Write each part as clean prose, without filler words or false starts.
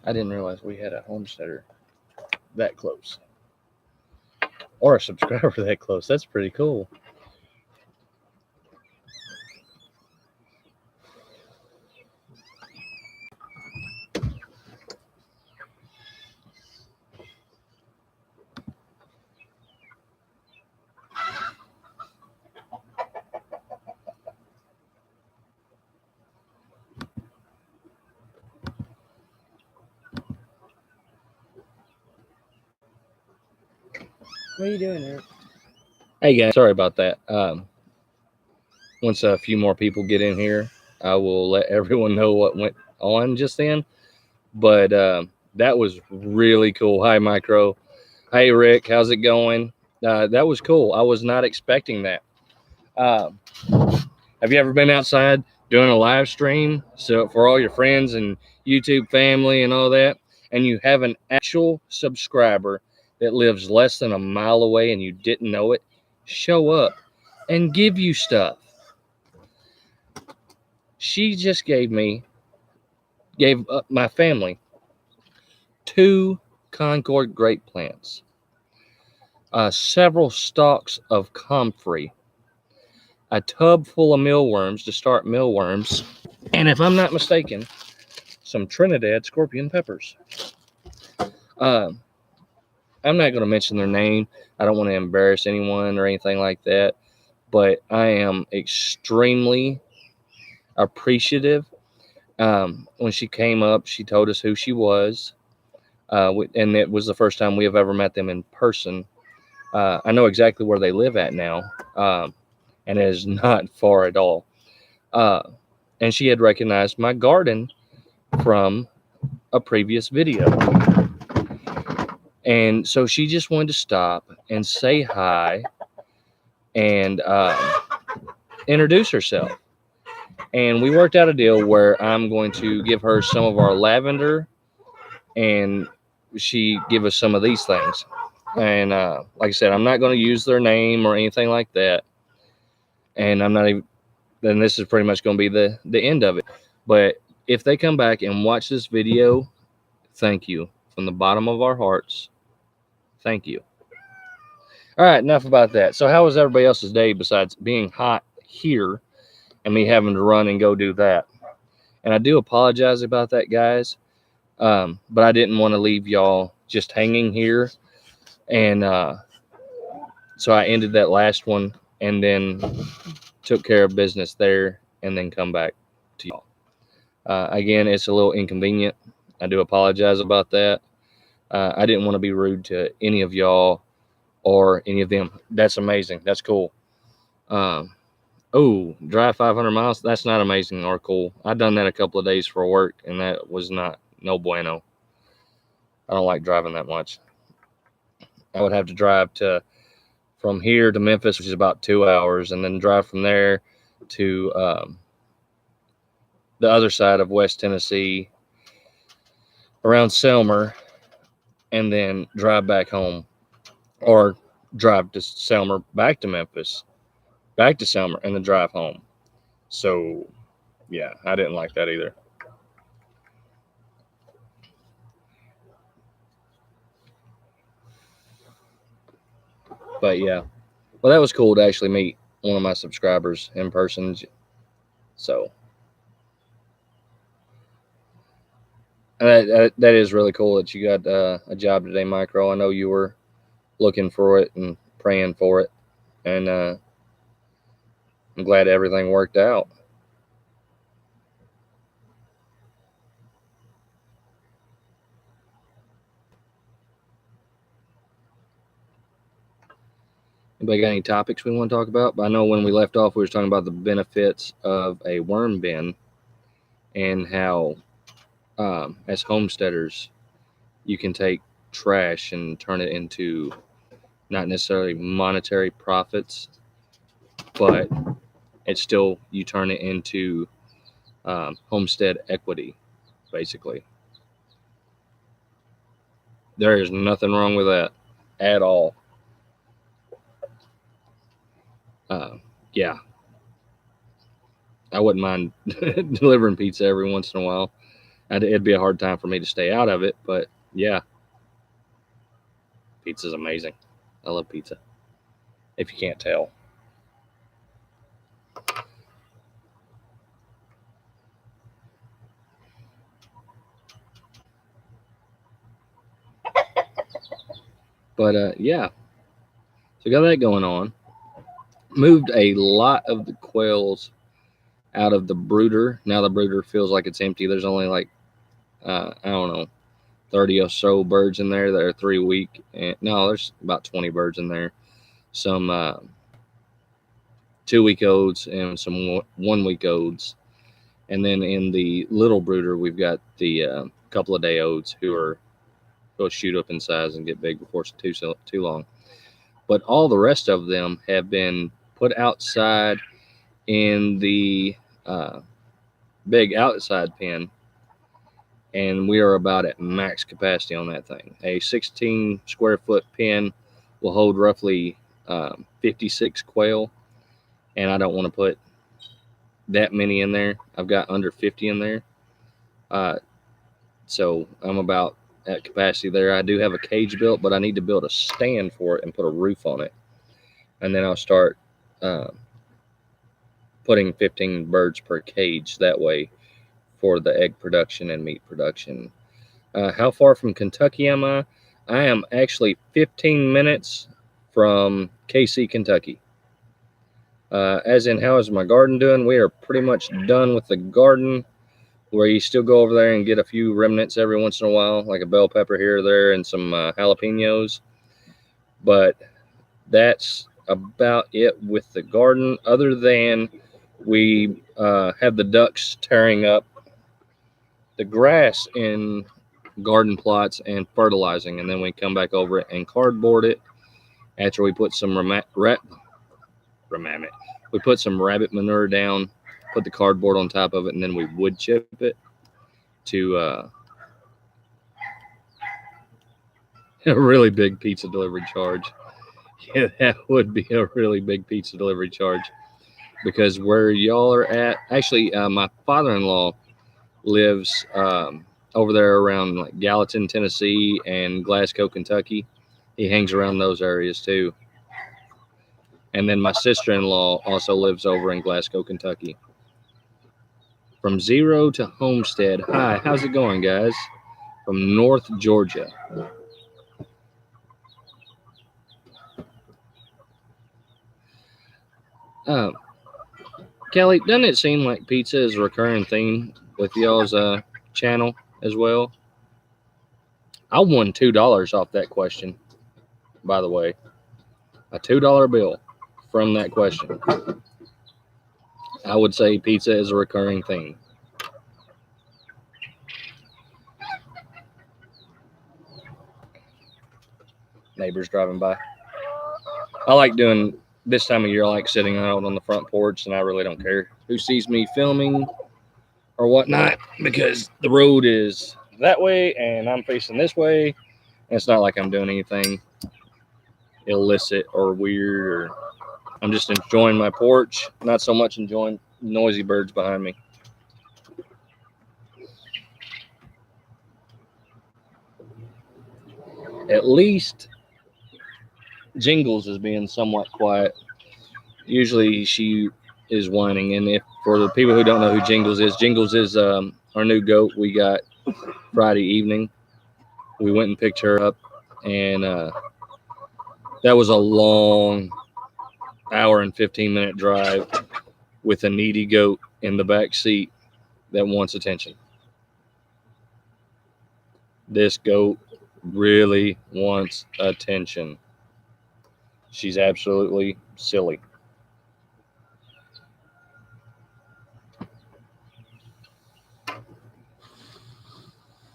I didn't realize we had a homesteader that close, or a subscriber that close. That's pretty cool. What are you doing, Eric? Hey guys, sorry about that. Once a few more people get in here, I will let everyone know what went on just then. But that was really cool. Hi, Micro. Hey, Rick. How's it going? That was cool. I was not expecting that. Um, have you ever been outside doing a live stream so for all your friends and YouTube family and all that, and you have an actual subscriber that lives less than a mile away and you didn't know it, show up and give you stuff. She just gave my family 2 Concord grape plants, several stalks of comfrey, a tub full of mealworms to start mealworms, and if I'm not mistaken, some Trinidad scorpion peppers. I'm not going to mention their name. I don't want to embarrass anyone or anything like that, but I am extremely appreciative. When she came up, she told us who she was, and it was the first time we have ever met them in person. I know exactly where they live at now, and it is not far at all. And she had recognized my garden from a previous video. And so she just wanted to stop and say hi and introduce herself. And we worked out a deal where I'm going to give her some of our lavender and she give us some of these things. And like I said, I'm not going to use their name or anything like that. And I'm not even, then this is pretty much going to be the end of it. But if they come back and watch this video, thank you from the bottom of our hearts. Thank you. All right, enough about that. So how was everybody else's day besides being hot here and me having to run and go do that? And I do apologize about that, guys. But I didn't want to leave y'all just hanging here. And so I ended that last one and then took care of business there and then come back to y'all. Again, it's a little inconvenient. I do apologize about that. I didn't want to be rude to any of y'all or any of them. That's amazing. That's cool. Oh, drive 500 miles. That's not amazing or cool. I've done that a couple of days for work, and that was no bueno. I don't like driving that much. I would have to drive from here to Memphis, which is about 2 hours, and then drive from there to the other side of West Tennessee around Selmer, and then drive back home, or drive to Selmer, back to Memphis, back to Selmer, and then drive home. So, yeah, I didn't like that either. But yeah, well, that was cool to actually meet one of my subscribers in person. So that is really cool that you got a job today, Micro. I know you were looking for it and praying for it, and I'm glad everything worked out. Anybody got any topics we want to talk about? But I know when we left off, we were talking about the benefits of a worm bin and how, as homesteaders, you can take trash and turn it into not necessarily monetary profits, but it's still, you turn it into homestead equity, basically. There is nothing wrong with that at all. Yeah, I wouldn't mind delivering pizza every once in a while. it'd be a hard time for me to stay out of it. But yeah, pizza's amazing. I love pizza. If you can't tell. But yeah, so got that going on. Moved a lot of the quails out of the brooder. Now the brooder feels like it's empty. There's only like I don't know, 30 or so birds in there that are 3 week. And no, there's about 20 birds in there. Some 2 week olds and some 1 week olds. And then in the little brooder, we've got the couple of day olds who are will shoot up in size and get big before it's too long. But all the rest of them have been put outside in the big outside pen, and we are about at max capacity on that thing. A 16 square foot pen will hold roughly 56 quail, and I don't want to put that many in there. I've got under 50 in there, so I'm about at capacity there. I do have a cage built, but I need to build a stand for it and put a roof on it, and then I'll start putting 15 birds per cage that way for the egg production and meat production. How far from Kentucky am I? I am actually 15 minutes from KC, Kentucky. As in, how is my garden doing? We are pretty much done with the garden, where you still go over there and get a few remnants every once in a while, like a bell pepper here or there and some jalapenos. But that's about it with the garden, other than we have the ducks tearing up the grass in garden plots and fertilizing, and then we come back over it and cardboard it after we put some we put some rabbit manure down, put the cardboard on top of it, and then we wood chip it to a really big pizza delivery charge. Yeah, that would be a really big pizza delivery charge, because where y'all are at, actually, my father-in-law lives over there around like Gallatin, Tennessee, and Glasgow, Kentucky. He hangs around those areas too. And then my sister-in-law also lives over in Glasgow, Kentucky. From zero to Homestead. Hi, how's it going, guys? From North Georgia. Kelly, doesn't it seem like pizza is a recurring theme with y'all's channel as well? I won $2 off that question, by the way. A $2 bill from that question. I would say pizza is a recurring theme. Neighbors driving by. I like doing this time of year, I like sitting out on the front porch, and I really don't care who sees me filming or whatnot, because the road is that way and I'm facing this way, and it's not like I'm doing anything illicit or weird, or I'm just enjoying my porch, not so much enjoying noisy birds behind me. At least Jingles is being somewhat quiet. Usually she is whining, and if for the people who don't know who Jingles is our new goat we got Friday evening. We went and picked her up, and that was a long hour and 15-minute drive with a needy goat in the back seat that wants attention. This goat really wants attention. She's absolutely silly.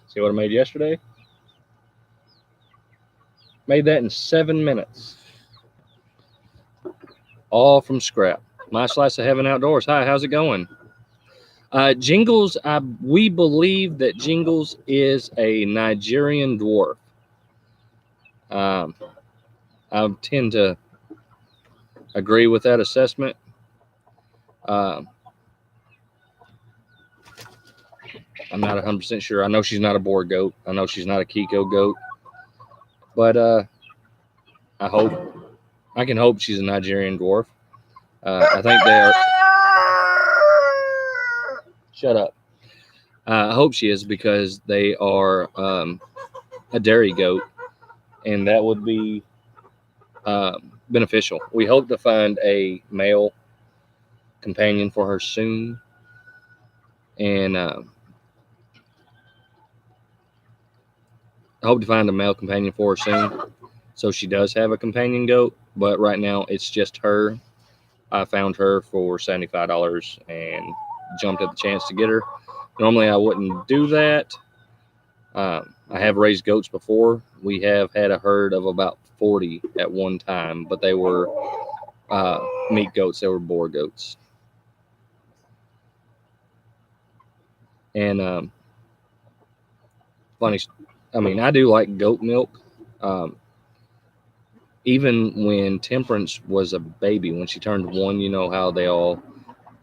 See what I made yesterday? Made that in 7 minutes. All from scrap. My Slice of Heaven Outdoors. Hi, how's it going? Jingles, we believe that Jingles is a Nigerian dwarf. I tend to agree with that assessment. I'm not 100% sure. I know she's not a boar goat. I know she's not a Kiko goat. But I can hope she's a Nigerian dwarf. I think they are. Shut up. I hope she is because they are a dairy goat, and that would be beneficial. We hope to find a male companion for her soon, and I hope to find a male companion for her soon. So she does have a companion goat, but right now it's just her. I found her for $75 and jumped at the chance to get her. Normally I wouldn't do that. I have raised goats before. We have had a herd of about 40 at one time, but they were meat goats. They were boar goats. And funny, I mean, I do like goat milk. Um, even when Temperance was a baby, when she turned one, you know how they all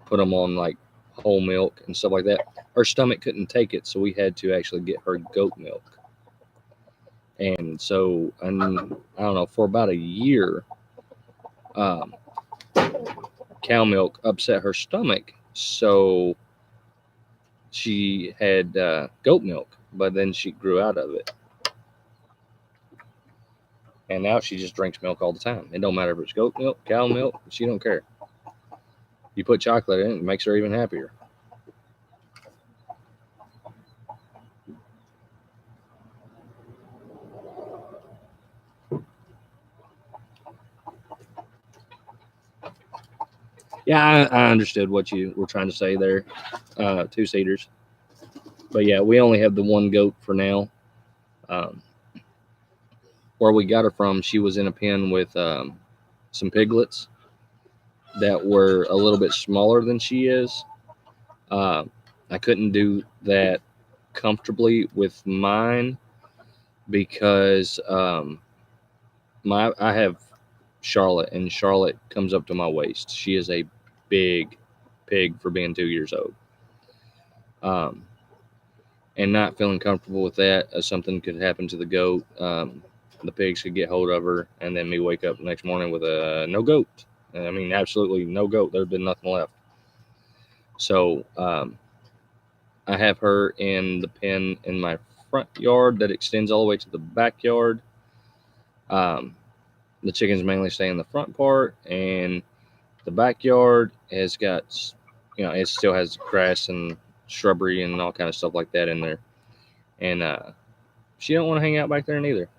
put them on like whole milk and stuff like that. Her stomach couldn't take it, so we had to actually get her goat milk. And so, and I don't know, for about a year, um, cow milk upset her stomach, so she had goat milk, but then she grew out of it. And now she just drinks milk all the time. It don't matter if it's goat milk, cow milk, she don't care. You put chocolate in it, it makes her even happier. Yeah, I understood what you were trying to say there. Two-seaters. But yeah, we only have the one goat for now. Um, where we got her from, she was in a pen with some piglets that were a little bit smaller than she is. Uh, I couldn't do that comfortably with mine because I have Charlotte, and Charlotte comes up to my waist. She is a big pig for being 2 years old. Um, and not feeling comfortable with that, something could happen to the goat. The pigs could get hold of her, and then me wake up the next morning with a no goat. I mean, absolutely no goat. There'd been nothing left. So I have her in the pen in my front yard that extends all the way to the backyard. Um, the chickens mainly stay in the front part, and the backyard has got, it still has grass and shrubbery and all kind of stuff like that in there. And she don't want to hang out back there neither.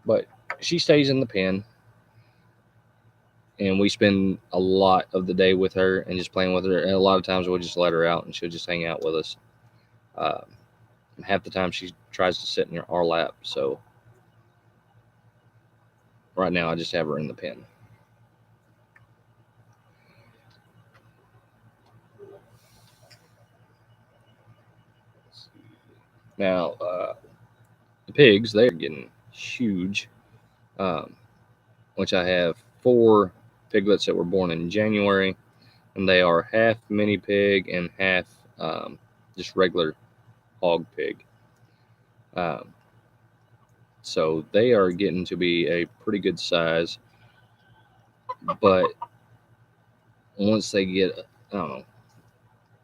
But she stays in the pen, and we spend a lot of the day with her and just playing with her. And a lot of times we'll just let her out, and she'll just hang out with us. Half the time she tries to sit in our lap. So right now I just have her in the pen. Now the pigs, they're getting huge. Which I have 4 piglets that were born in January, and they are half mini pig and half just regular hog pig. So they are getting to be a pretty good size, but once they get, I don't know,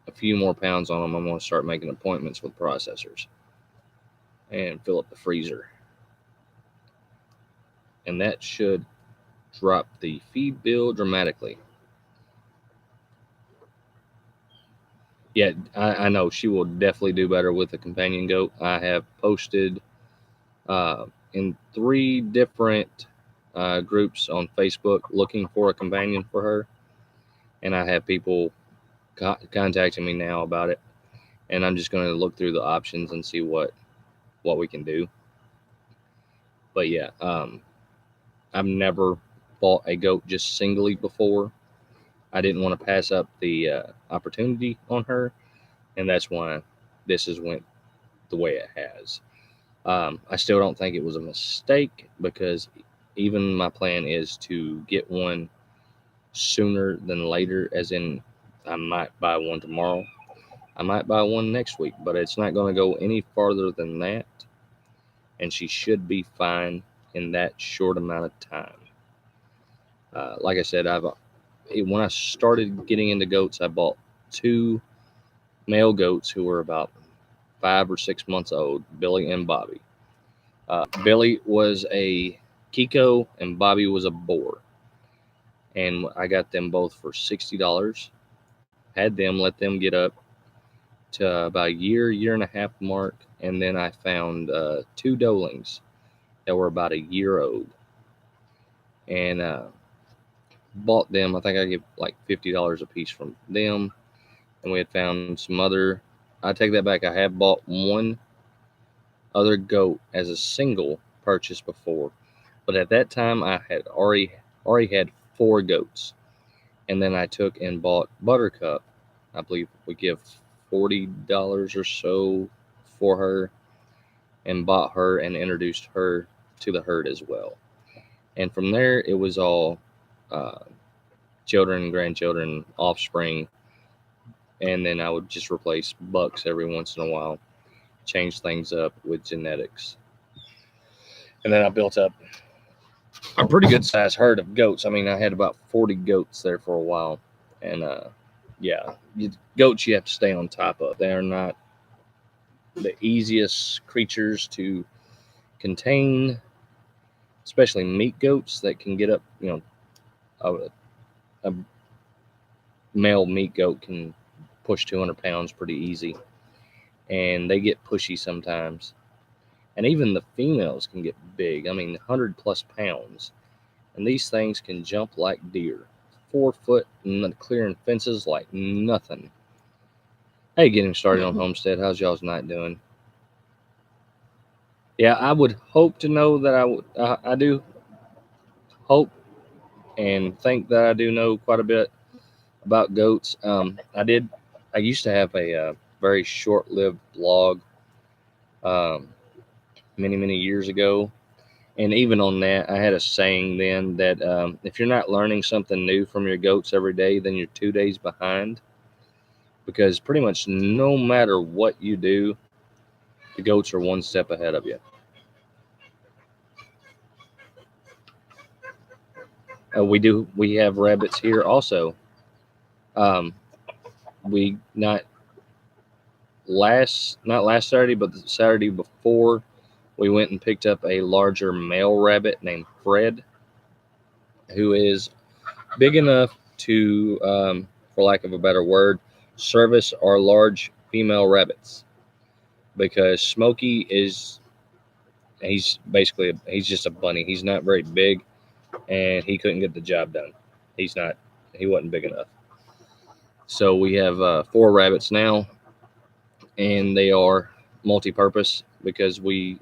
a few more pounds on them, I'm going to start making appointments with processors and fill up the freezer. And that should drop the feed bill dramatically. Yeah, I know she will definitely do better with a companion goat. I have posted in 3 different groups on Facebook looking for a companion for her, and I have people contacting me now about it, and I'm just going to look through the options and see what we can do. But yeah, I've never bought a goat just singly before. I didn't want to pass up the opportunity on her, and that's why this has went the way it has. I still don't think it was a mistake, because even my plan is to get one sooner than later, as in I might buy one tomorrow. I might buy one next week, but it's not going to go any farther than that. And she should be fine in that short amount of time. Like I said, when I started getting into goats, I bought 2 male goats who were about 5 or 6 months old, Billy and Bobby. Billy was a Kiko and Bobby was a boar. And I got them both for $60. Had them, let them get up to about a year and a half mark. And then I found 2 doelings that were about a year old. And bought them. I think I gave like $50 a piece from them. And we had found some other. I take that back. I have bought one other goat as a single purchase before, but at that time I had already had 4 goats, and then I took and bought Buttercup. I believe we give $40 or so for her, and bought her and introduced her to the herd as well. And from there, it was all uh, children, grandchildren, offspring, and then I would just replace bucks every once in a while, change things up with genetics. And then I built up a pretty good sized herd of goats. I mean, I had about 40 goats there for a while. And yeah, goats you have to stay on top of. They are not the easiest creatures to contain, especially meat goats that can get up, a male meat goat can push 200 pounds pretty easy. And they get pushy sometimes. And even the females can get big. I mean, 100 plus pounds. And these things can jump like deer. 4 foot and clearing fences like nothing. Hey, getting started on Homestead. How's y'all's night doing? Yeah, I would hope to know that I do hope and think that I do know quite a bit about goats. I used to have a very short-lived blog um, many years ago. And even on that, I had a saying then that if you're not learning something new from your goats every day, then you're 2 days behind. Because pretty much no matter what you do, the goats are one step ahead of you. We have rabbits here also. Um, we not last Saturday, but the Saturday before, we went and picked up a larger male rabbit named Fred, who is big enough to, for lack of a better word, service our large female rabbits. Because Smokey he's just a bunny. He's not very big, and he couldn't get the job done. He wasn't big enough. So we have 4 rabbits now, and they are multi-purpose because we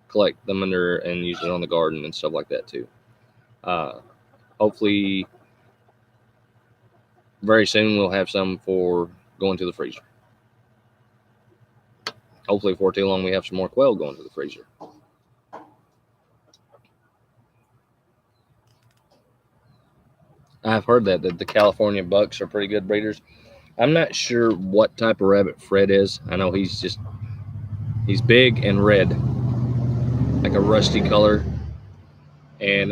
collect them and use it on the garden and stuff like that too. Uh, Hopefully, very soon we'll have some for going to the freezer. Hopefully, before too long, we have some more quail going to the freezer. I've heard that the California bucks are pretty good breeders. I'm not sure what type of rabbit Fred is. I know he's big and red, like a rusty color, and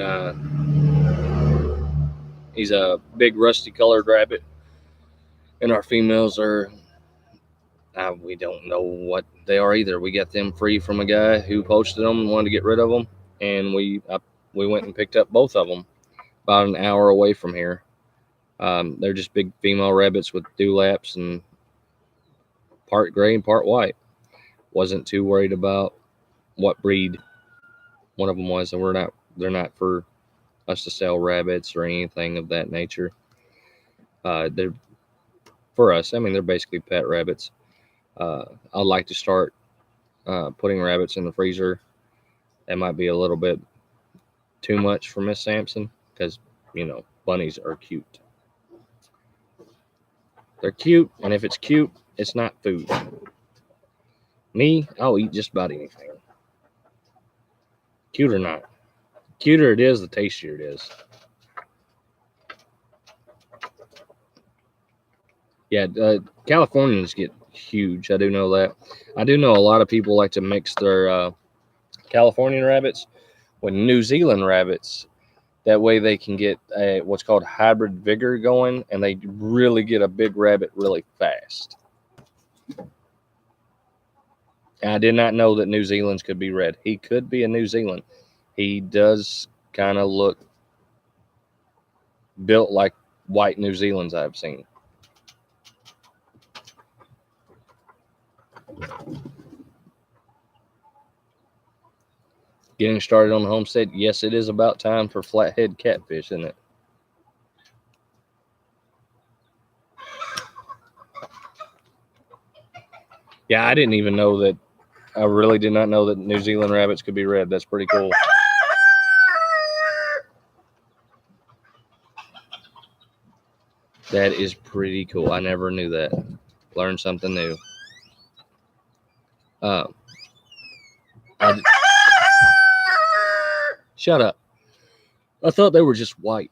he's a big rusty colored rabbit. And our females are we don't know what they are either. We got them free from a guy who posted them and wanted to get rid of them, and we went and picked up both of them about an hour away from here. They're just big female rabbits with dewlaps and part gray and part white. Wasn't too worried about what breed one of them was, and they're not for us to sell rabbits or anything of that nature. They're for us. I mean, they're basically pet rabbits. I'd like to start putting rabbits in the freezer. That might be a little bit too much for Miss Sampson because bunnies are cute. They're cute, and if it's cute, it's not food. Me, I'll eat just about anything. Cute or not. Cuter it is, the tastier it is. Yeah, Californians get huge. I do know that. I do know a lot of people like to mix their Californian rabbits with New Zealand rabbits. That way they can get what's called hybrid vigor going, and they really get a big rabbit really fast. And I did not know that New Zealand's could be red. He could be a New Zealand. He does kind of look built like white New Zealands I've seen. Getting started on the homestead. Yes, it is about time for flathead catfish, isn't it? Yeah, I didn't even know that. I really did not know that New Zealand rabbits could be red. That's pretty cool. That is pretty cool. I never knew that. Learned something new. I, shut up. I thought they were just white.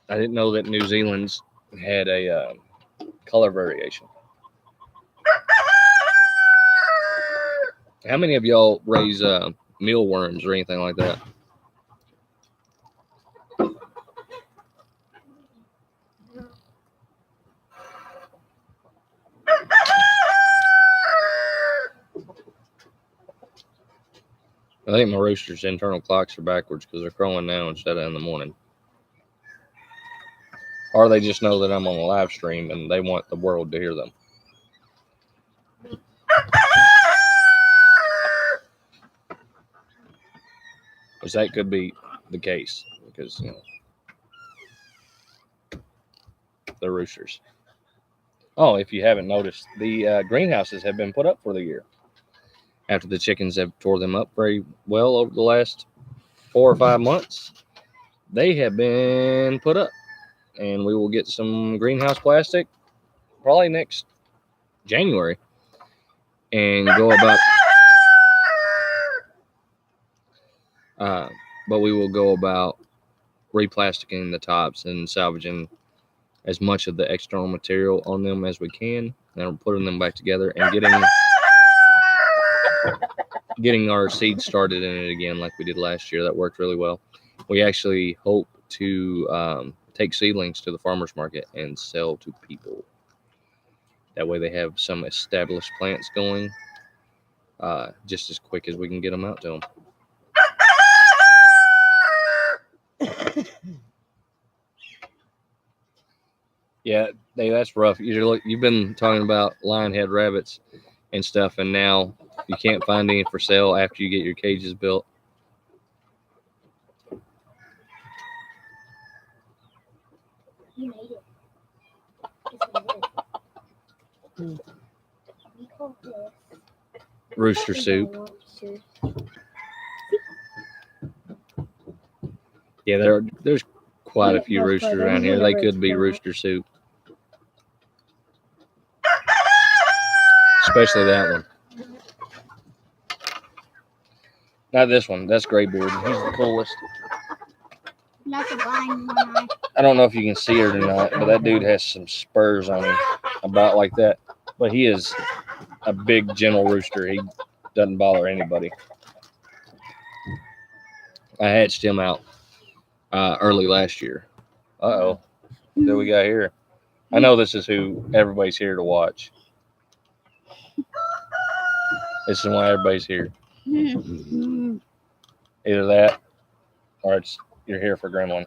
I didn't know that New Zealand's had a color variation. How many of y'all raise mealworms or anything like that? I think my rooster's internal clocks are backwards because they're crowing now instead of in the morning. Or they just know that I'm on a live stream and they want the world to hear them. Which that could be the case because, you know, they're roosters. Oh, if you haven't noticed, the greenhouses have been put up for the year. After the chickens have tore them up very well over the last 4 or 5 months, they have been put up. And we will get some greenhouse plastic probably next January and go about but we will go about replasticking the tops and salvaging as much of the external material on them as we can, and putting them back together and getting our seeds started in it again like we did last year. That worked really well. We actually hope to take seedlings to the farmers market and sell to people. That way they have some established plants going just as quick as we can get them out to them. Yeah, that's rough. You've been talking about lionhead rabbits and stuff, and now you can't find any for sale after you get your cages built. You made it. Guess what it is? We call this Rooster soup. lobster. Yeah, there's quite a few roosters around here. They could be rooster soup. Especially that one. Not this one. That's Graybeard. He's the coolest. Not the blind one. I don't know if you can see it or not, but that dude has some spurs on him about like that. But he is a big, gentle rooster. He doesn't bother anybody. I hatched him out early last year. Uh-oh. What do we got here? I know this is who everybody's here to watch. This is why everybody's here. Either that or you're here for Gremlin.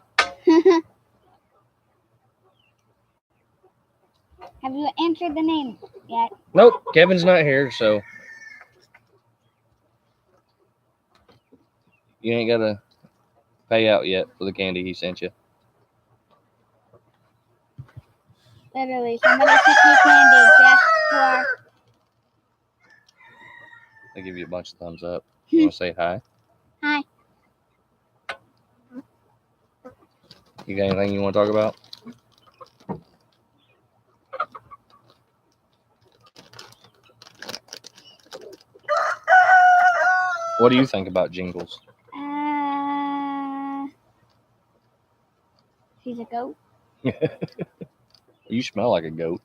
Have you answered the name yet? Nope, Kevin's not here, so you ain't got to pay out yet for the candy he sent you. Literally, somebody sent me candy just for. They give you a bunch of thumbs up. You want to say hi? Hi. You got anything you want to talk about? What do you think about Jingles? She's a goat. You smell like a goat.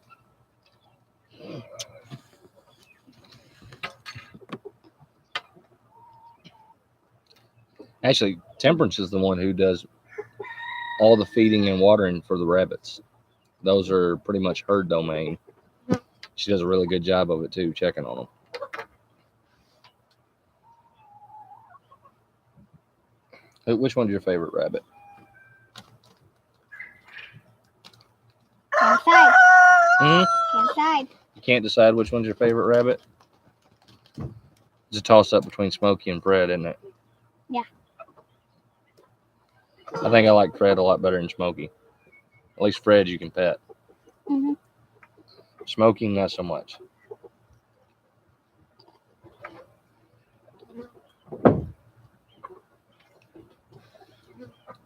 Actually, Temperance is the one who does all the feeding and watering for the rabbits. Those are pretty much her domain. She does a really good job of it too, checking on them. Which one's your favorite rabbit? Can't decide. Hmm? Can't decide. You can't decide which one's your favorite rabbit? It's a toss up between Smokey and Fred, isn't it? Yeah. I think I like Fred a lot better than Smokey. At least Fred you can pet. Mm-hmm. Smokey, not so much.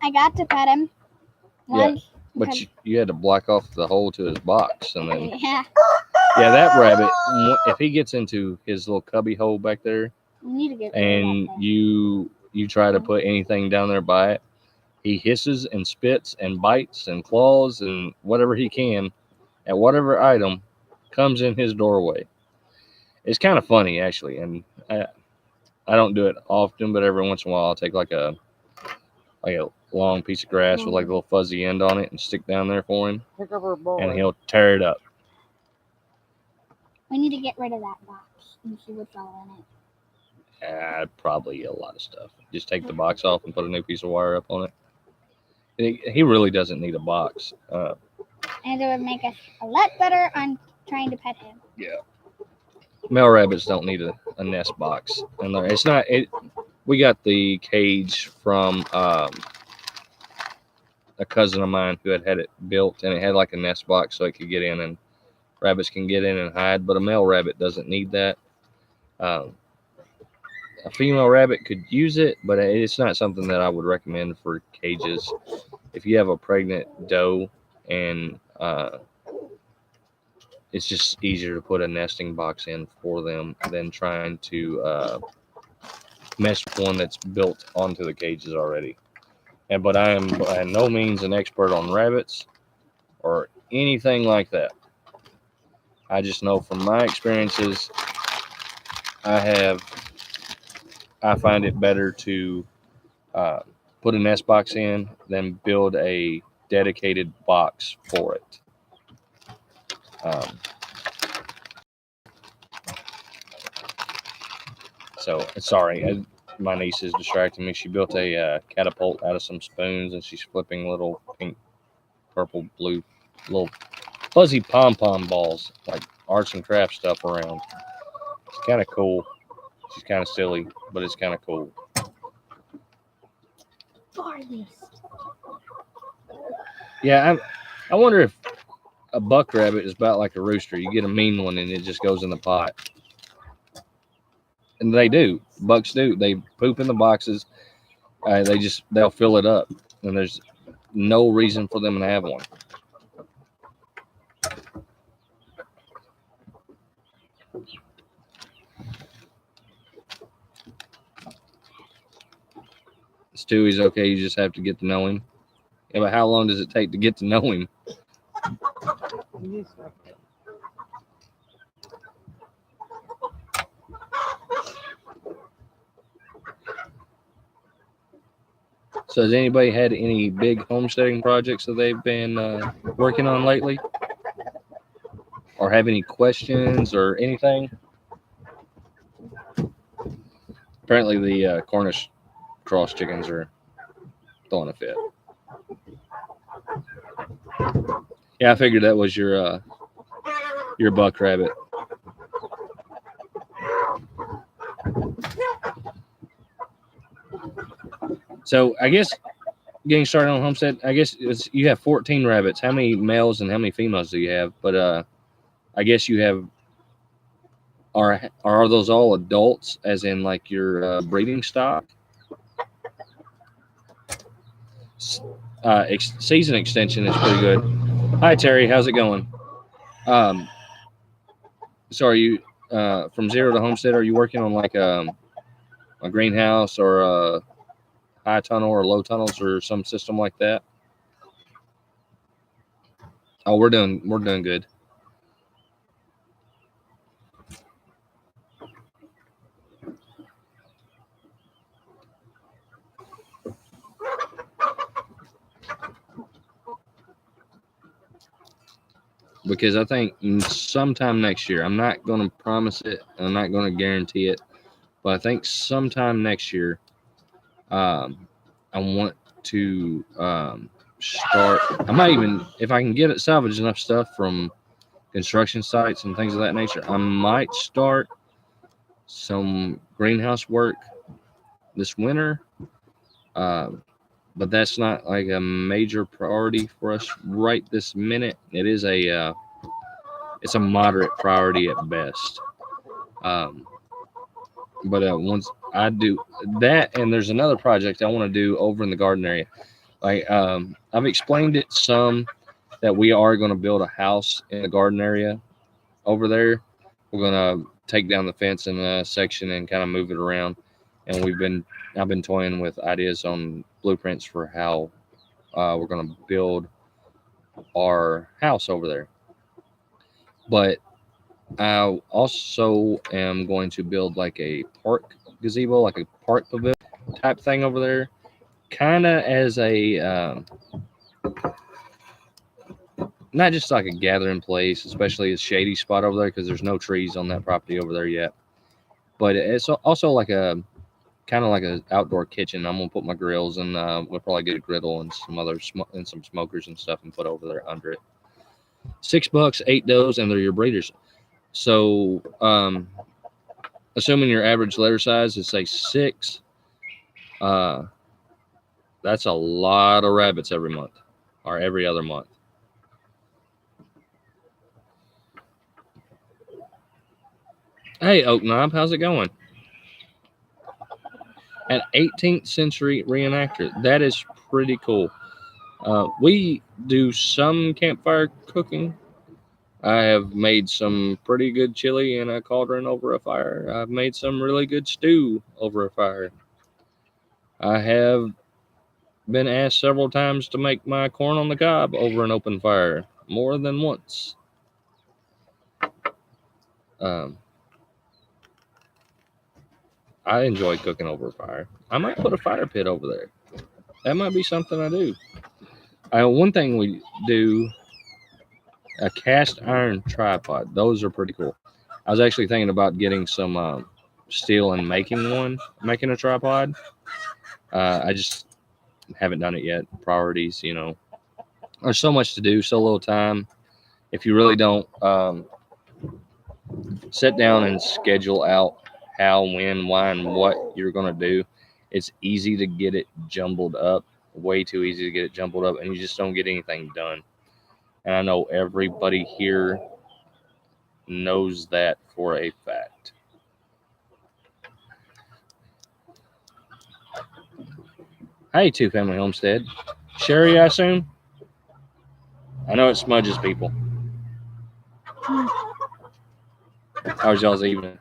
I got to pet him once. But because- you had to block off the hole to his box, and then yeah, yeah, that rabbit. If he gets into his little cubby hole back there, you need to get rid and of that thing. you try to put anything down there by it, he hisses and spits and bites and claws and whatever he can at whatever item comes in his doorway. It's kind of funny actually, and I don't do it often, but every once in a while I'll take like a long piece of grass with like a little fuzzy end on it and stick down there for him, Pick up her ball. and he'll tear it up. We need to get rid of that box and see what's all in it. Probably a lot of stuff. Just take the box off and put a new piece of wire up on it. He really doesn't need a box. And it would make us a lot better on trying to pet him. Male rabbits don't need a nest box, and it's not. We got the cage from a cousin of mine who had it built, and it had like a nest box so it could get in, and rabbits can get in and hide. But a male rabbit doesn't need that. A female rabbit could use it, but it's not something that I would recommend for cages. If you have a pregnant doe, and it's just easier to put a nesting box in for them than trying to mess with one that's built onto the cages already. But I am by no means an expert on rabbits or anything like that. I just know from my experiences, I find it better to put a nest box in than build a dedicated box for it. So sorry, my niece is distracting me. She built a catapult out of some spoons, and she's flipping little pink, purple, blue, little fuzzy pom-pom balls, like arts and crafts stuff around. It's kind of cool. She's kind of silly, but it's kind of cool. Yeah, I wonder if a buck rabbit is about like a rooster. You get a mean one, and it just goes in the pot. And they do. Bucks do. They poop in the boxes. They'll fill it up, and there's no reason for them to have one. Stewie's okay. You just have to get to know him. Yeah, but how long does it take to get to know him? So has anybody had any big homesteading projects that they've been working on lately? Or have any questions or anything? Apparently the Cornish cross chickens are throwing a fit. Yeah, I figured that was your buck rabbit. So I guess getting started on homestead, I guess you have 14 rabbits. How many males and how many females do you have? But I guess you have are those all adults, as in like your breeding stock? Season extension is pretty good. Hi Terry, how's it going? So are you from zero to homestead? Are you working on like a greenhouse or a high tunnel or low tunnels or some system like that? Oh, we're doing good. Because I think sometime next year, I'm not going to promise it, I'm not going to guarantee it, but I think sometime next year, I want to start. I might even, if I can get it salvaged enough stuff from construction sites and things of that nature, I might start some greenhouse work this winter. But that's not like a major priority for us right this minute. It is it's a moderate priority at best. Um, but once I do that, and there's another project I want to do over in the garden area. Like I've explained it some that we are going to build a house in the garden area over there. We're going to take down the fence in a section and kind of move it around. And I've been toying with ideas on blueprints for how we're going to build our house over there. But I also am going to build like a park gazebo, like a park pavilion type thing over there, kind of as a not just like a gathering place, especially a shady spot over there because there's no trees on that property over there yet. But it's also like a kind of like an outdoor kitchen. I'm gonna put my grills and we'll probably get a griddle and some other and some smokers and stuff and put over there under it. $6, 8 does, and they're your breeders. So, assuming your average litter size is say 6, that's a lot of rabbits every month or every other month. Hey, Oak Knob, how's it going? An 18th century reenactor. That is pretty cool. We do some campfire cooking. I have made some pretty good chili in a cauldron over a fire. I've made some really good stew over a fire. I have been asked several times to make my corn on the cob over an open fire, more than once. I enjoy cooking over a fire. I might put a fire pit over there. That might be something I do. One thing we do, a cast iron tripod. Those are pretty cool. I was actually thinking about getting some steel and making a tripod. I just haven't done it yet. Priorities, there's so much to do, so little time. If you really don't sit down and schedule out how, when, why, and what you're going to do, it's easy to get it jumbled up, way too easy to get it jumbled up, and you just don't get anything done. And I know everybody here knows that for a fact. Hey, Two Family Homestead. Sherry, I assume? I know it smudges people. How's y'all's evening?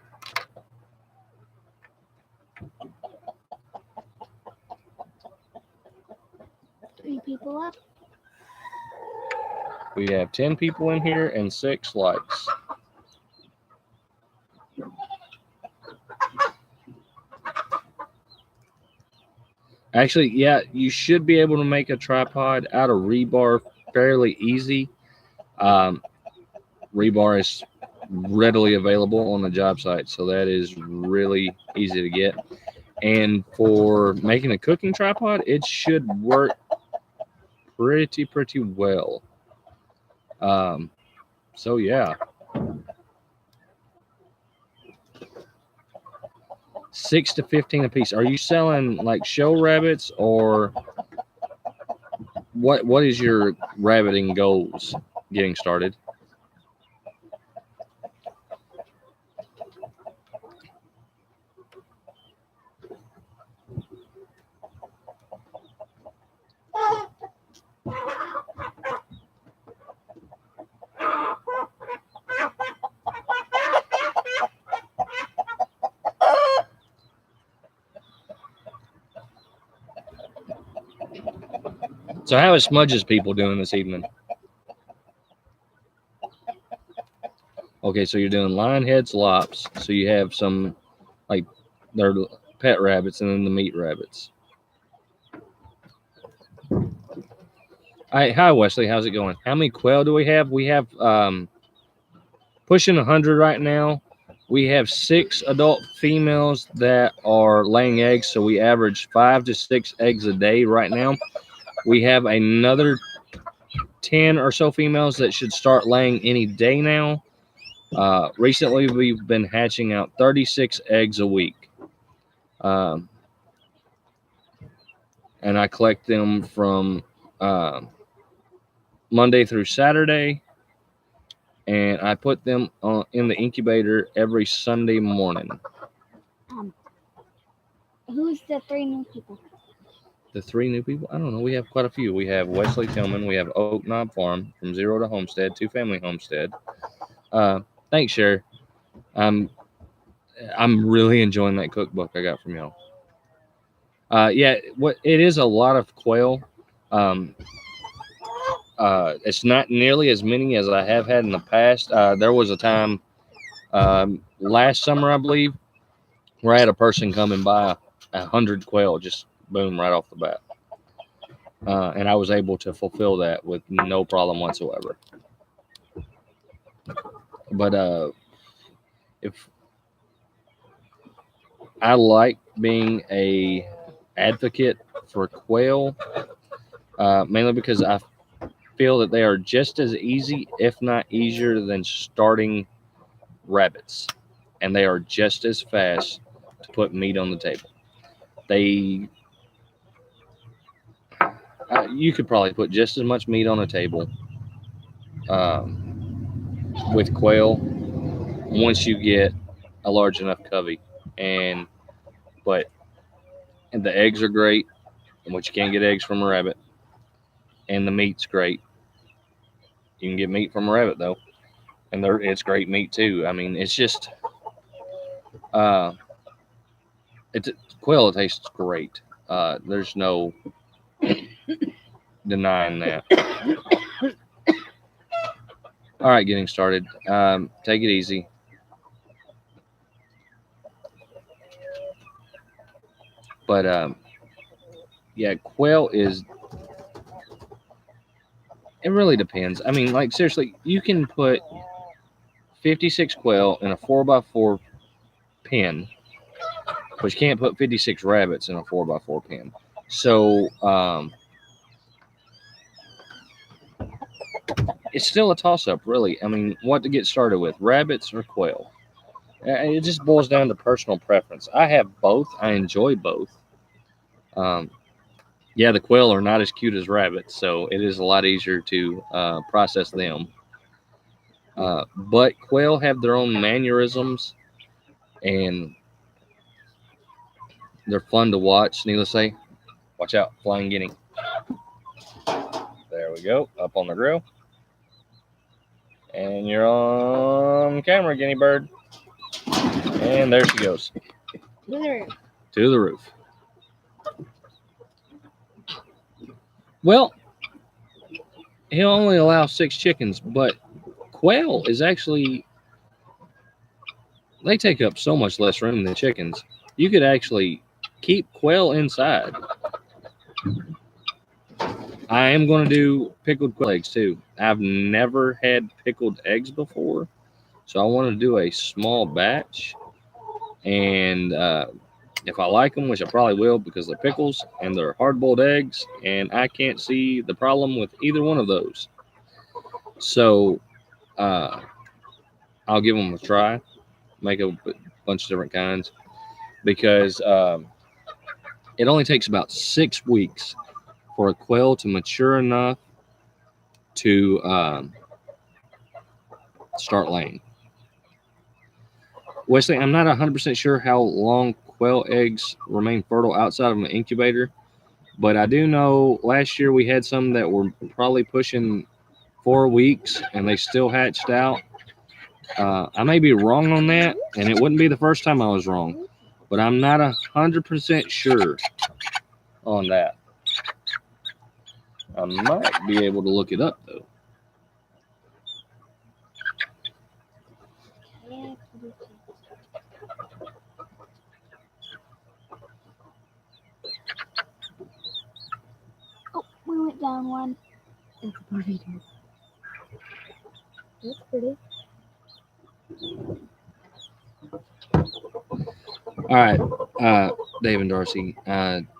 Three people up. We have 10 people in here and 6 likes. Actually, yeah, you should be able to make a tripod out of rebar fairly easy. Rebar is readily available on the job site, so that is really easy to get. And for making a cooking tripod, it should work pretty well. So yeah. 6 to 15 a piece. Are you selling like show rabbits, or what is your rabbiting goals getting started? So how is Smudge's people doing this evening? Okay, so you're doing lion head slops. So you have some, like, they're pet rabbits and then the meat rabbits. Hi Wesley, how's it going? How many quail do we have? We have pushing 100 right now. We have 6 adult females that are laying eggs, so we average 5 to 6 eggs a day right now. We have another 10 or so females that should start laying any day now. Recently, we've been hatching out 36 eggs a week. And I collect them from Monday through Saturday, and I put them in the incubator every Sunday morning. Who's the 3 new people? The 3 new people? I don't know. We have quite a few. We have Wesley Tillman. We have Oak Knob Farm, From Zero to Homestead, 2 Family Homestead. Thanks, Sher. I'm really enjoying that cookbook I got from y'all. Yeah, it is a lot of quail. It's not nearly as many as I have had in the past. There was a time last summer, I believe, where I had a person come and buy 100 quail, just boom, right off the bat. And I was able to fulfill that with no problem whatsoever. But if I like being a advocate for quail, mainly because I feel that they are just as easy, if not easier, than starting rabbits, and they are just as fast to put meat on the table. You could probably put just as much meat on a table with quail once you get a large enough covey. But the eggs are great, which you can't get eggs from a rabbit, and the meat's great. You can get meat from a rabbit though, and it's great meat too. I mean, it's just it's quail. It tastes great. There's no denying that. All right, getting started. Take it easy. But yeah, quail is. It really depends. I mean, like seriously, you can put 56 quail in a 4x4 pen, but you can't put 56 rabbits in a 4x4 pen. So it's still a toss-up, really. I mean, what to get started with, rabbits or quail? It just boils down to personal preference. I have both. I enjoy both. Yeah, the quail are not as cute as rabbits, so it is a lot easier to process them. But quail have their own mannerisms, and they're fun to watch. Needless to say, watch out, flying guinea. There we go, up on the grill. And you're on camera, guinea bird. And there she goes. To the roof. Well, he'll only allow 6 chickens, but quail is actually, they take up so much less room than chickens. You could actually keep quail inside. I am going to do pickled quail eggs too. I've never had pickled eggs before, so I want to do a small batch. And if I like them, which I probably will because they're pickles and they're hard-boiled eggs, and I can't see the problem with either one of those. So I'll give them a try, make a bunch of different kinds, because it only takes about 6 weeks for a quail to mature enough to start laying. Wesley, I'm not 100% sure how long quail eggs remain fertile outside of an incubator, but I do know last year we had some that were probably pushing 4 weeks and they still hatched out. I may be wrong on that, and it wouldn't be the first time I was wrong, but I'm not 100% sure on that. I might be able to look it up though. upside down one. It's a ponytail. That's pretty. All right, Dave and Darcy,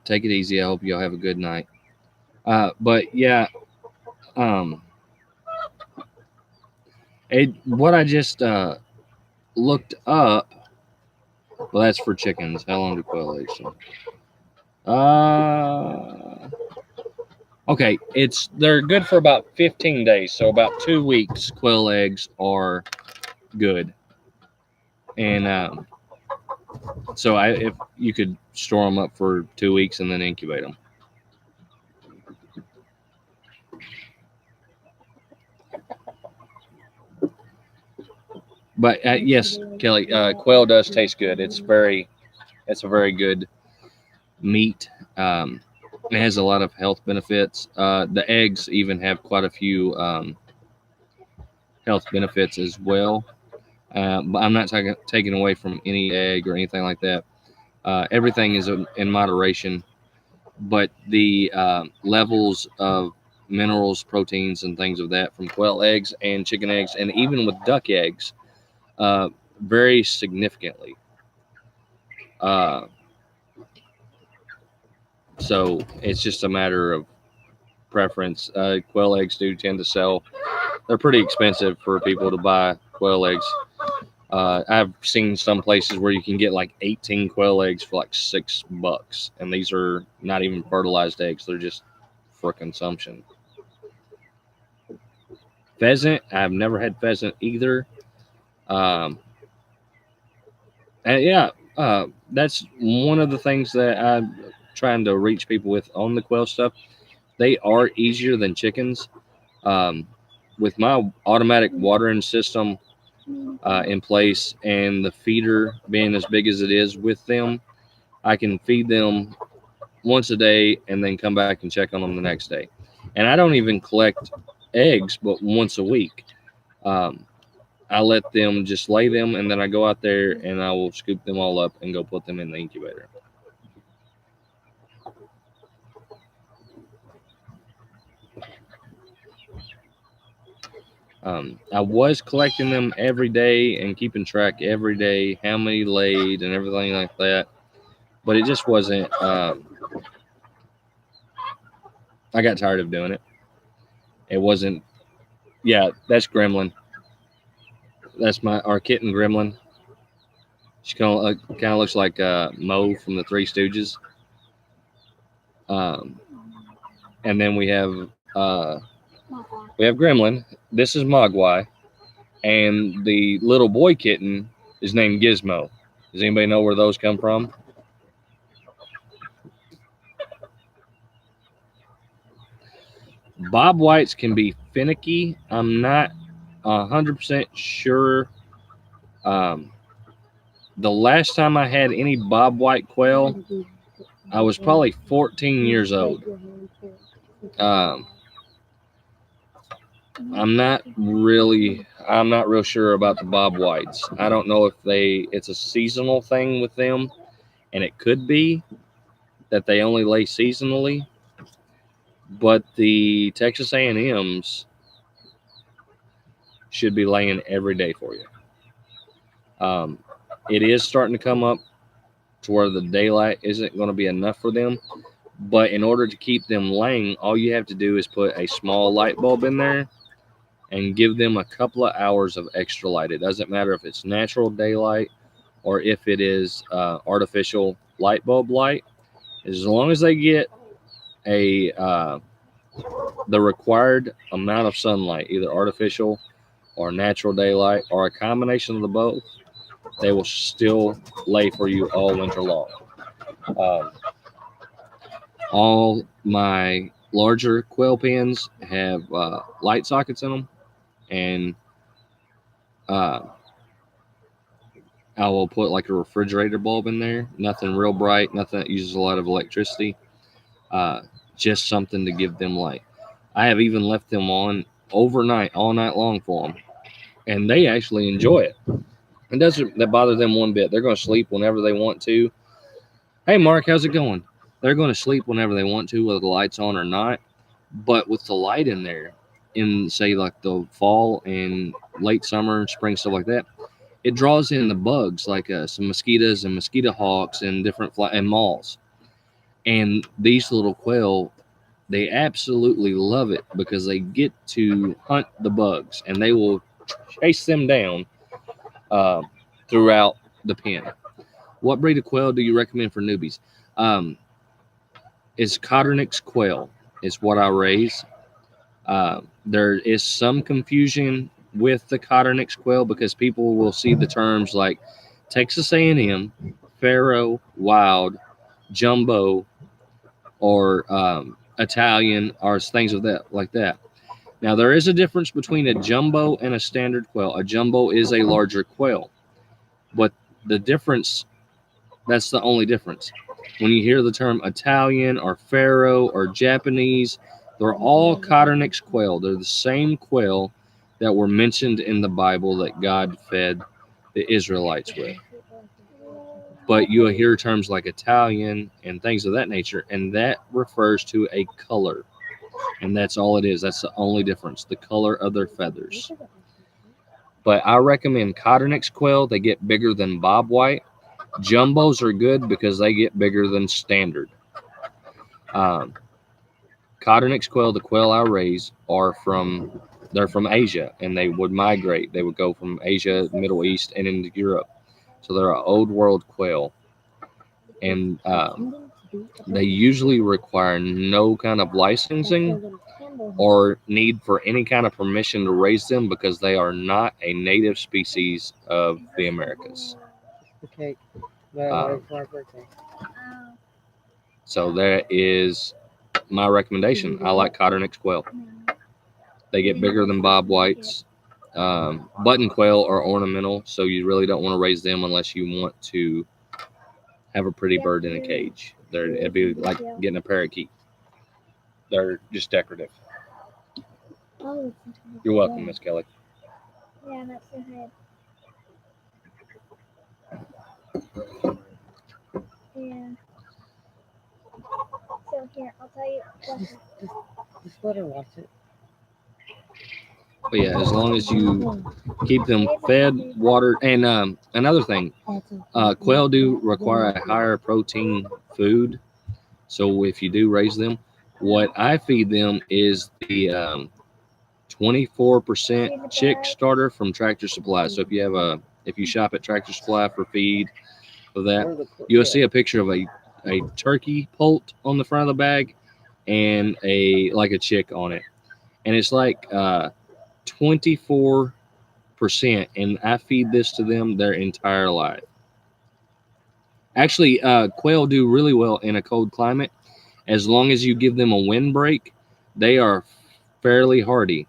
take it easy. I hope y'all have a good night. But yeah, um, what I just looked up. Well, that's for chickens. How long do quail eggs? Okay, they're good for about 15 days, so about 2 weeks. Quail eggs are good, and so if you could store them up for 2 weeks and then incubate them. But yes, Kelly, quail does taste good. It's a very good meat. It has a lot of health benefits. The eggs even have quite a few health benefits as well. But I'm not taking away from any egg or anything like that. Everything is in moderation, but the levels of minerals, proteins, and things of that from quail eggs and chicken eggs, and even with duck eggs, vary significantly. So it's just a matter of preference. Quail eggs do tend to sell. They're pretty expensive for people to buy quail eggs. I've seen some places where you can get like 18 quail eggs for like $6, and these are not even fertilized eggs; they're just for consumption. Pheasant, I've never had pheasant either. And yeah, that's one of the things that I'm trying to reach people with on the quail stuff. They are easier than chickens. With my automatic watering system in place and the feeder being as big as it is with them, I can feed them once a day and then come back and check on them the next day. And I don't even collect eggs but once a week. I let them just lay them, and then I go out there and I will scoop them all up and go put them in the incubator. I was collecting them every day and keeping track every day how many laid and everything like that, but it just wasn't. I got tired of doing it. It wasn't. Yeah, that's Gremlin. That's our kitten Gremlin. She kind of looks like Mo from the Three Stooges. And then we have Gremlin. This is Mogwai, and the little boy kitten is named Gizmo. Does anybody know where those come from? Bob Whites can be finicky. I'm not 100% sure. The last time I had any Bob White quail, I was probably 14 years old. I'm not real sure about the Bob Whites. I don't know if it's a seasonal thing with them, and it could be that they only lay seasonally. But the Texas A&Ms should be laying every day for you. It is starting to come up to where the daylight isn't going to be enough for them. But in order to keep them laying, all you have to do is put a small light bulb in there and give them a couple of hours of extra light. It doesn't matter if it's natural daylight or if it is artificial light bulb light. As long as they get the required amount of sunlight, either artificial or natural daylight or a combination of the both, they will still lay for you all winter long. All my larger quail pens have light sockets in them, and I will put like a refrigerator bulb in there. Nothing real bright, nothing that uses a lot of electricity. Just something to give them light. I have even left them on overnight, all night long for them, and they actually enjoy it. It doesn't bother them one bit. They're going to sleep whenever they want to. Hey, Mark, how's it going? They're going to sleep whenever they want to, whether the light's on or not. But with the light in there, in say like the fall and late summer, spring, stuff like that, it draws in the bugs like some mosquitoes and mosquito hawks and different and moths. And these little quail, they absolutely love it because they get to hunt the bugs and they will chase them down uh, throughout the pen. What breed of quail do you recommend for newbies? Um, is Cotternix quail is what I raise. There is some confusion with the Cotternix quail because people will see the terms like Texas A&M, Faro, Wild, Jumbo, or Italian, or things of that like that. Now there is a difference between a jumbo and a standard quail. A jumbo is a larger quail, but the difference, that's the only difference. When you hear the term Italian or Faro or Japanese, they're all Cotternix quail. They're the same quail that were mentioned in the Bible that God fed the Israelites with. But you'll hear terms like Italian and things of that nature, and that refers to a color. And that's all it is. That's the only difference, the color of their feathers. But I recommend Cotternix quail. They get bigger than bobwhite. Jumbos are good because they get bigger than standard. Cotternix quail, the quail I raise, they're from Asia, and they would migrate. They would go from Asia, Middle East, and into Europe. So they're an old world quail. And they usually require no kind of licensing or need for any kind of permission to raise them because they are not a native species of the Americas. Okay. For our birthday. So that is my recommendation. I like Cotternix quail. They get bigger than bobwhites. Button quail are ornamental, so you really don't want to raise them unless you want to have a pretty bird in a cage. It'd be like getting a parakeet. They're just decorative. You're welcome, Miss Kelly. Yeah, that's so good. Yeah. So here, I'll tell you what. Just let her watch it. But yeah, as long as you keep them fed, watered, and another thing, quail do require a higher protein food. So if you do raise them, what I feed them is the 24% chick starter from Tractor Supply. So if you shop at Tractor Supply for feed of that, you'll see a picture of a turkey poult on the front of the bag and a chick on it, and it's like 24%, and I feed this to them their entire life. Actually, quail do really well in a cold climate. As long as you give them a windbreak, they are fairly hardy.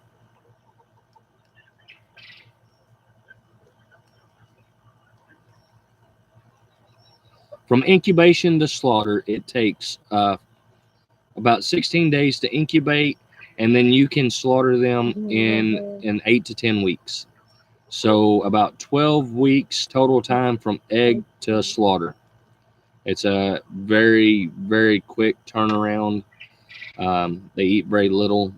From incubation to slaughter, it takes about 16 days to incubate, and then you can slaughter them in 8 to 10 weeks. So about 12 weeks total time from egg to slaughter. It's a very, very quick turnaround. They eat very little.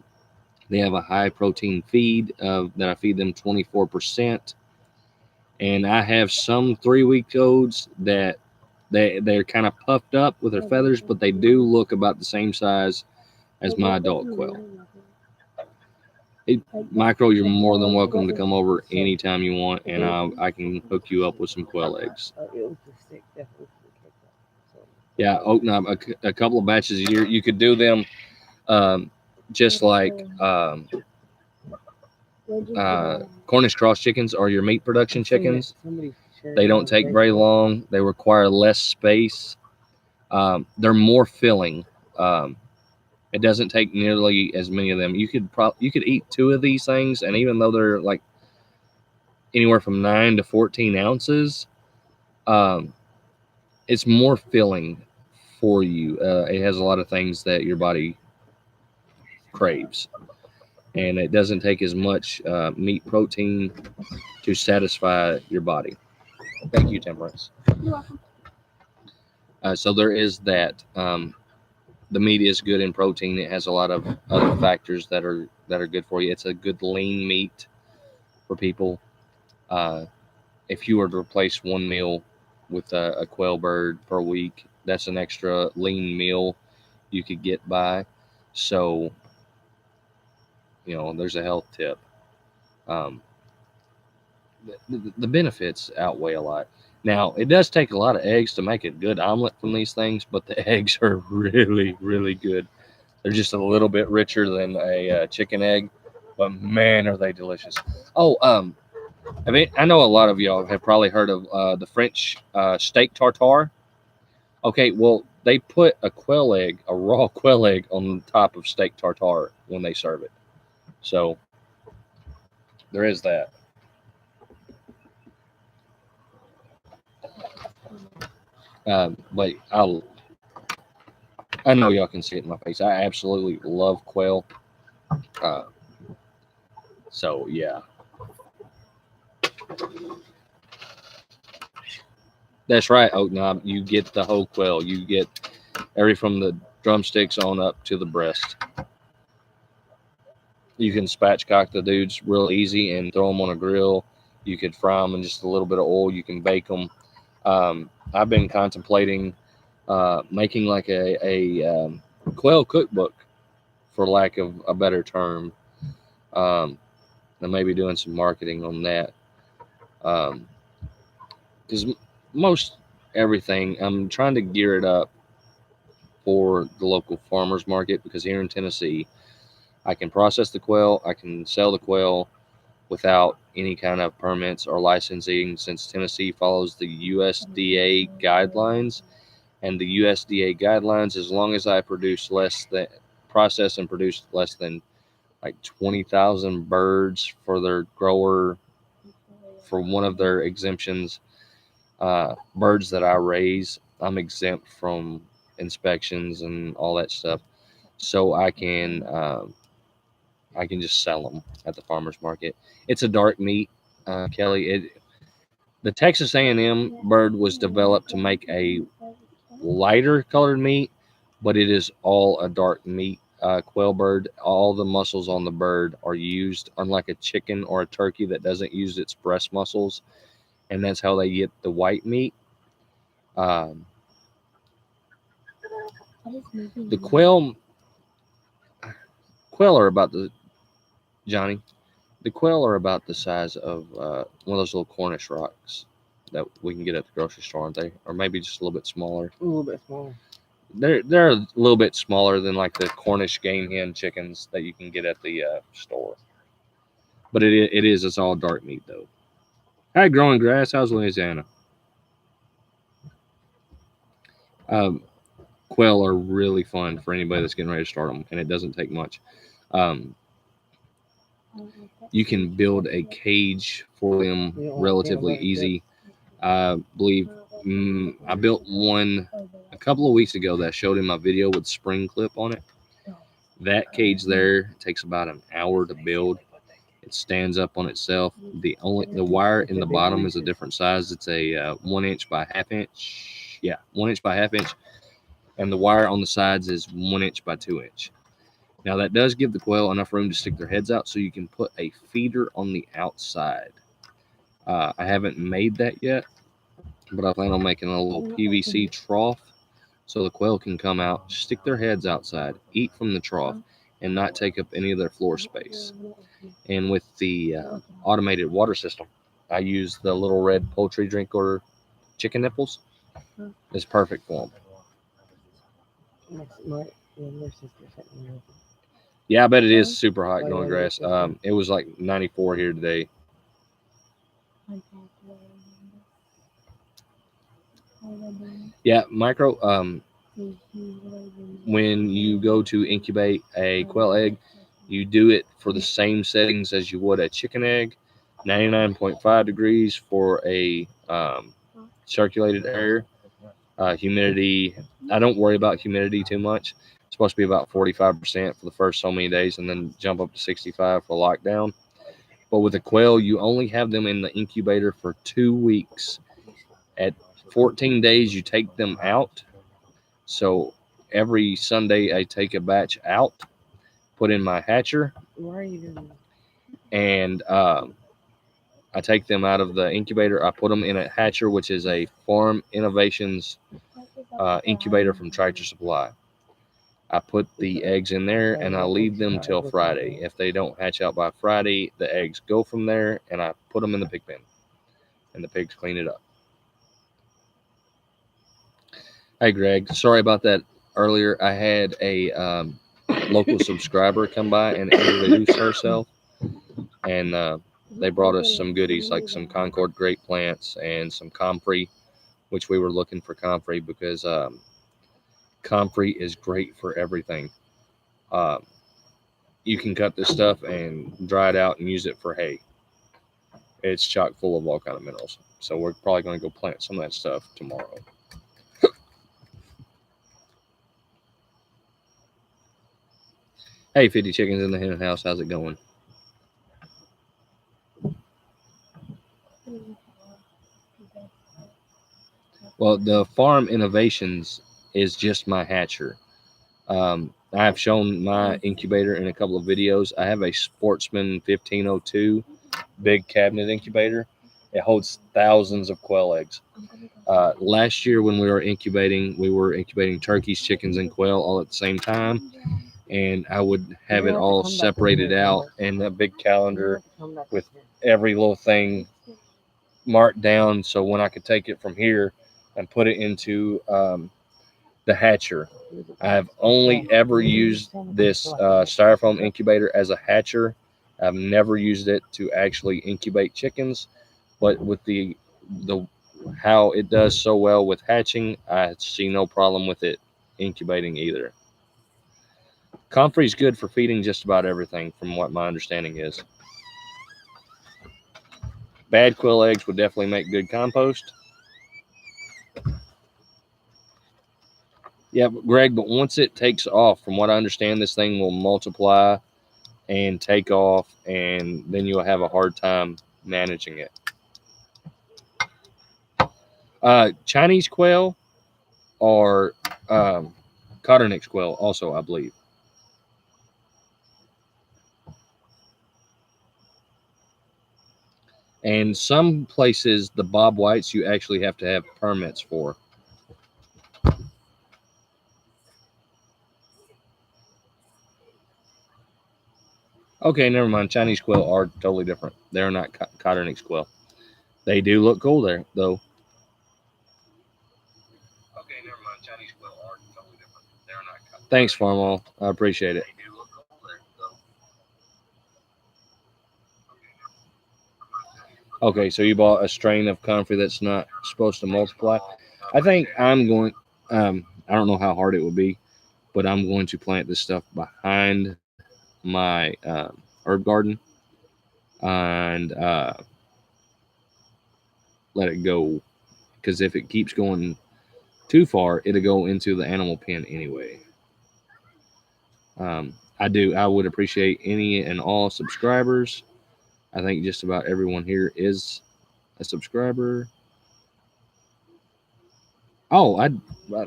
They have a high protein feed that I feed them 24%. And I have some 3-week-olds that they're kind of puffed up with their feathers, but they do look about the same size as my adult quail. Micro, you're more than welcome to come over anytime you want, and I can hook you up with some quail eggs. Yeah, open up a couple of batches a year. You could do them just like Cornish cross chickens or your meat production chickens. They don't take very long. They require less space. They're more filling. It doesn't take nearly as many of them. You could eat 2 of these things, and even though they're like anywhere from 9 to 14 ounces, it's more filling for you. It has a lot of things that your body craves, and it doesn't take as much meat protein to satisfy your body. Thank you, Temperance. You're welcome. So there is that. The meat is good in protein. It has a lot of other factors that are good for you. It's a good lean meat for people. If you were to replace one meal with a quail bird per week, that's an extra lean meal you could get by. So, there's a health tip. Um, the benefits outweigh a lot. Now, it does take a lot of eggs to make a good omelet from these things, but the eggs are really, really good. They're just a little bit richer than a chicken egg, but man, are they delicious. Oh, I know a lot of y'all have probably heard of the French steak tartare. Okay, well, they put a raw quail egg, on top of steak tartare when they serve it. So there is that. But I know y'all can see it in my face. I absolutely love quail. So yeah. That's right, Oak Knob. You get the whole quail. You get from the drumsticks on up to the breast. You can spatchcock the dudes real easy and throw them on a grill. You could fry them in just a little bit of oil. You can bake them. I've been contemplating making like a quail cookbook, for lack of a better term, and maybe doing some marketing on that. Because most everything, I'm trying to gear it up for the local farmers market, because here in Tennessee, I can process the quail, I can sell the quail without any kind of permits or licensing, since Tennessee follows the USDA guidelines. And the USDA guidelines, as long as I process and produce less than like 20,000 birds for their grower, for one of their exemptions, birds that I raise, I'm exempt from inspections and all that stuff. So I can just sell them at the farmers market. It's a dark meat, Kelly. The Texas A&M bird was developed to make a lighter colored meat, but it is all a dark meat. Quail bird, all the muscles on the bird are used, unlike a chicken or a turkey that doesn't use its breast muscles, and that's how they get the white meat. The quail are about the quail are about the size of one of those little Cornish rocks that we can get at the grocery store, aren't they? Or maybe just a little bit smaller. A little bit smaller. They're a little bit smaller than like the Cornish game hen chickens that you can get at the store. But it's all dark meat though. Hi, growing grass. How's Louisiana? Quail are really fun for anybody that's getting ready to start them, and it doesn't take much. You can build a cage for them relatively easy. I believe I built one a couple of weeks ago that showed in my video with spring clip on it. That cage there takes about an hour to build. It stands up on itself. The wire in the bottom is a different size. It's a 1 inch by ½ inch. Yeah, 1 inch by ½ inch. And the wire on the sides is 1 inch by 2 inch. Now that does give the quail enough room to stick their heads out, so you can put a feeder on the outside. I haven't made that yet, but I plan on making a little PVC trough so the quail can come out, stick their heads outside, eat from the trough, and not take up any of their floor space. And with the automated water system, I use the little red poultry drinker chicken nipples. It's perfect for them. Yeah, I bet it is super hot growing grass. It was like 94 here today. Yeah, micro. When you go to incubate a quail egg, you do it for the same settings as you would a chicken egg. 99.5 degrees for a circulated air. Humidity, I don't worry about humidity too much. It's supposed to be about 45% for the first so many days, and then jump up to 65 for lockdown. But with a quail, you only have them in the incubator for 2 weeks. At 14 days, you take them out. So every Sunday I take a batch out, put in my hatcher, Why are you doing that? and I take them out of the incubator. I put them in a hatcher, which is a Farm Innovations incubator from Tractor Supply. I put the eggs in there and I leave them till Friday. If they don't hatch out by Friday, the eggs go from there and I put them in the pig pen, and the pigs clean it up. Hey, Greg, sorry about that earlier. I had a local subscriber come by and introduce herself, and they brought us some goodies like some Concord grape plants and some comfrey, which we were looking for comfrey because comfrey is great for everything. You can cut this stuff and dry it out and use it for hay. It's chock full of all kind of minerals. So we're probably going to go plant some of that stuff tomorrow. Hey, 50 chickens in the hen house. How's it going? Well, the Farm Innovations is just my hatcher. I've shown my incubator in a couple of videos. I have a Sportsman 1502 big cabinet incubator. It holds thousands of quail eggs. Last year when we were incubating turkeys, chickens, and quail all at the same time. And I would have it all separated out in a big calendar with every little thing marked down. So when I could take it from here and put it into the hatcher. I have only ever used this styrofoam incubator as a hatcher. I've never used it to actually incubate chickens, but with the how it does so well with hatching, I see no problem with it incubating either. Comfrey is good for feeding just about everything, from what my understanding is. Bad quail eggs would definitely make good compost. Yeah, Greg, but once it takes off, from what I understand, this thing will multiply and take off, and then you'll have a hard time managing it. Chinese quail or Coturnix quail also, I believe. And some places, the Bob Whites, you actually have to have permits for. Okay, never mind. Chinese quail are totally different. They're not Coturnix quail. They do look cool there, though. Okay, never mind. Chinese quail are totally different. They're not. Thanks, Farmall. I appreciate it. They do look cool there, though. Okay, so you bought a strain of comfrey that's not supposed to multiply. I think I'm going. I don't know how hard it will be, but I'm going to plant this stuff behind my herb garden and let it go, because if it keeps going too far, it'll go into the animal pen anyway. I would appreciate any and all subscribers. I think just about everyone here is a subscriber. Oh,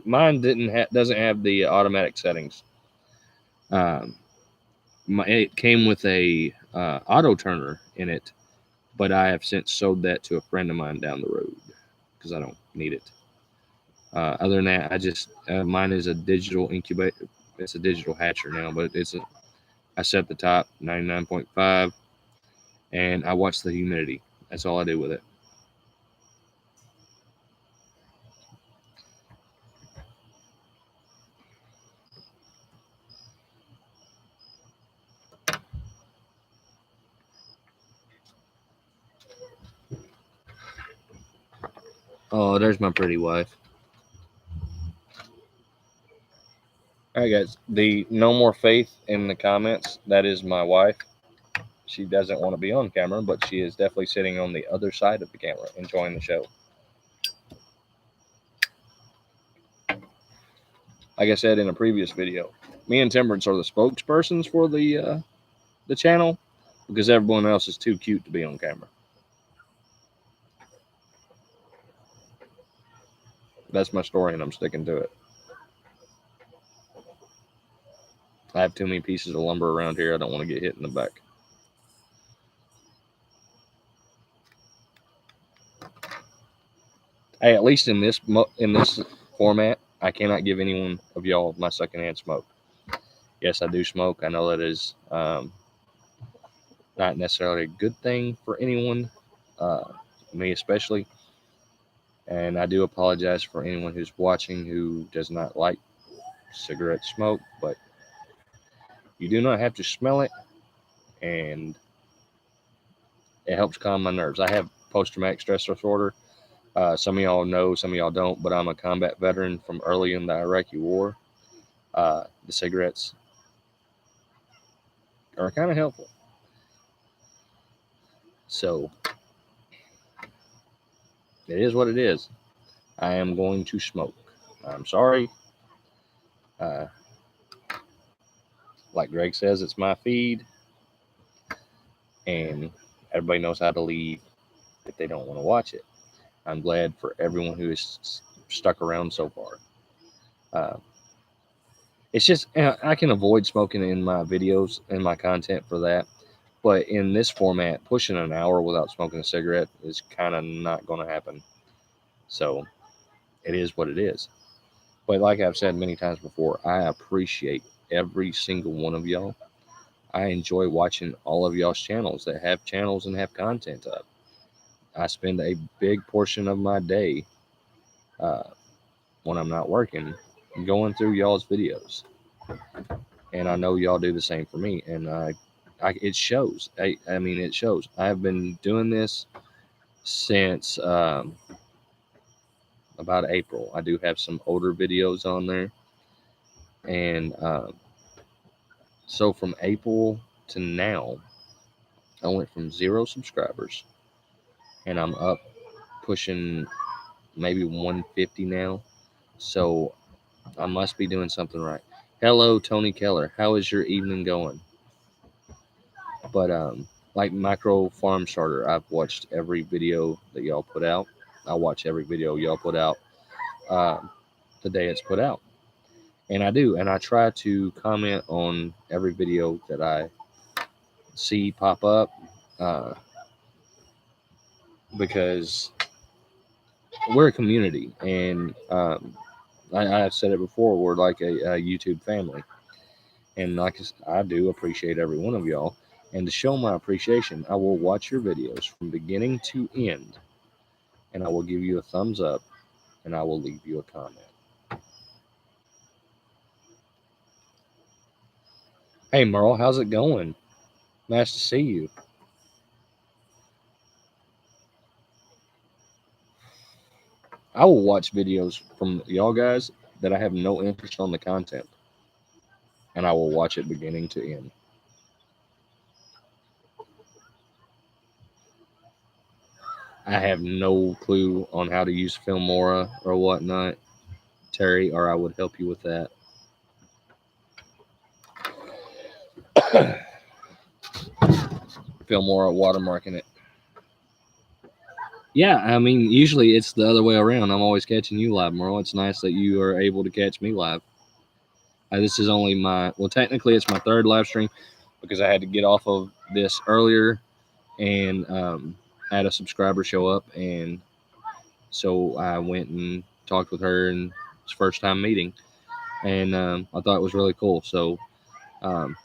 mine doesn't have the automatic settings. It came with a auto turner in it, but I have since sold that to a friend of mine down the road because I don't need it. Other than that, I just mine is a digital incubator. It's a digital hatcher now, but I set the top 99.5, and I watch the humidity. That's all I do with it. Oh, there's my pretty wife. All right, guys. The no more faith in the comments. That is my wife. She doesn't want to be on camera, but she is definitely sitting on the other side of the camera, enjoying the show. Like I said in a previous video, me and Temperance are the spokespersons for the channel because everyone else is too cute to be on camera. That's my story, and I'm sticking to it. I have too many pieces of lumber around here. I don't want to get hit in the back. Hey, at least in this format, I cannot give anyone of y'all my secondhand smoke. Yes, I do smoke. I know that is not necessarily a good thing for anyone, me especially. And I do apologize for anyone who's watching who does not like cigarette smoke, but you do not have to smell it, and it helps calm my nerves. I have post-traumatic stress disorder. Some of y'all know, some of y'all don't, but I'm a combat veteran from early in the Iraqi war. The cigarettes are kind of helpful. So it is what it is. I am going to smoke. I'm sorry. Uh, like Greg says, it's my feed, and everybody knows how to leave if they don't want to watch it. I'm glad for everyone who has stuck around so far. It's just I can avoid smoking in my videos and my content for that, but in this format, pushing an hour without smoking a cigarette is kind of not going to happen. So it is what it is. But like I've said many times before, I appreciate every single one of y'all. I enjoy watching all of y'all's channels that have channels and have content up. I spend a big portion of my day uh, when I'm not working going through y'all's videos. And I know y'all do the same for me. And it shows. I mean, it shows. I've been doing this since about April. I do have some older videos on there. And so from April to now, I went from 0 subscribers, and I'm up pushing maybe 150 now. So I must be doing something right. Hello, Tony Keller. How is your evening going? But like Micro Farm Starter, I've watched every video that y'all put out. I watch every video y'all put out the day it's put out, and I do, and I try to comment on every video that I see pop up because we're a community, and I've said it before, we're like a YouTube family, and like I do appreciate every one of y'all. And to show my appreciation, I will watch your videos from beginning to end, and I will give you a thumbs up, and I will leave you a comment. Hey, Merle, how's it going? Nice to see you. I will watch videos from y'all guys that I have no interest on the content, and I will watch it beginning to end. I have no clue on how to use Filmora or whatnot, Terry, or I would help you with that. Filmora watermarking it. Yeah, I mean, usually it's the other way around. I'm always catching you live, Merle. It's nice that you are able to catch me live. This is only technically it's my 3rd live stream because I had to get off of this earlier and I had a subscriber show up, and so I went and talked with her, and it's first time meeting, and I thought it was really cool. So to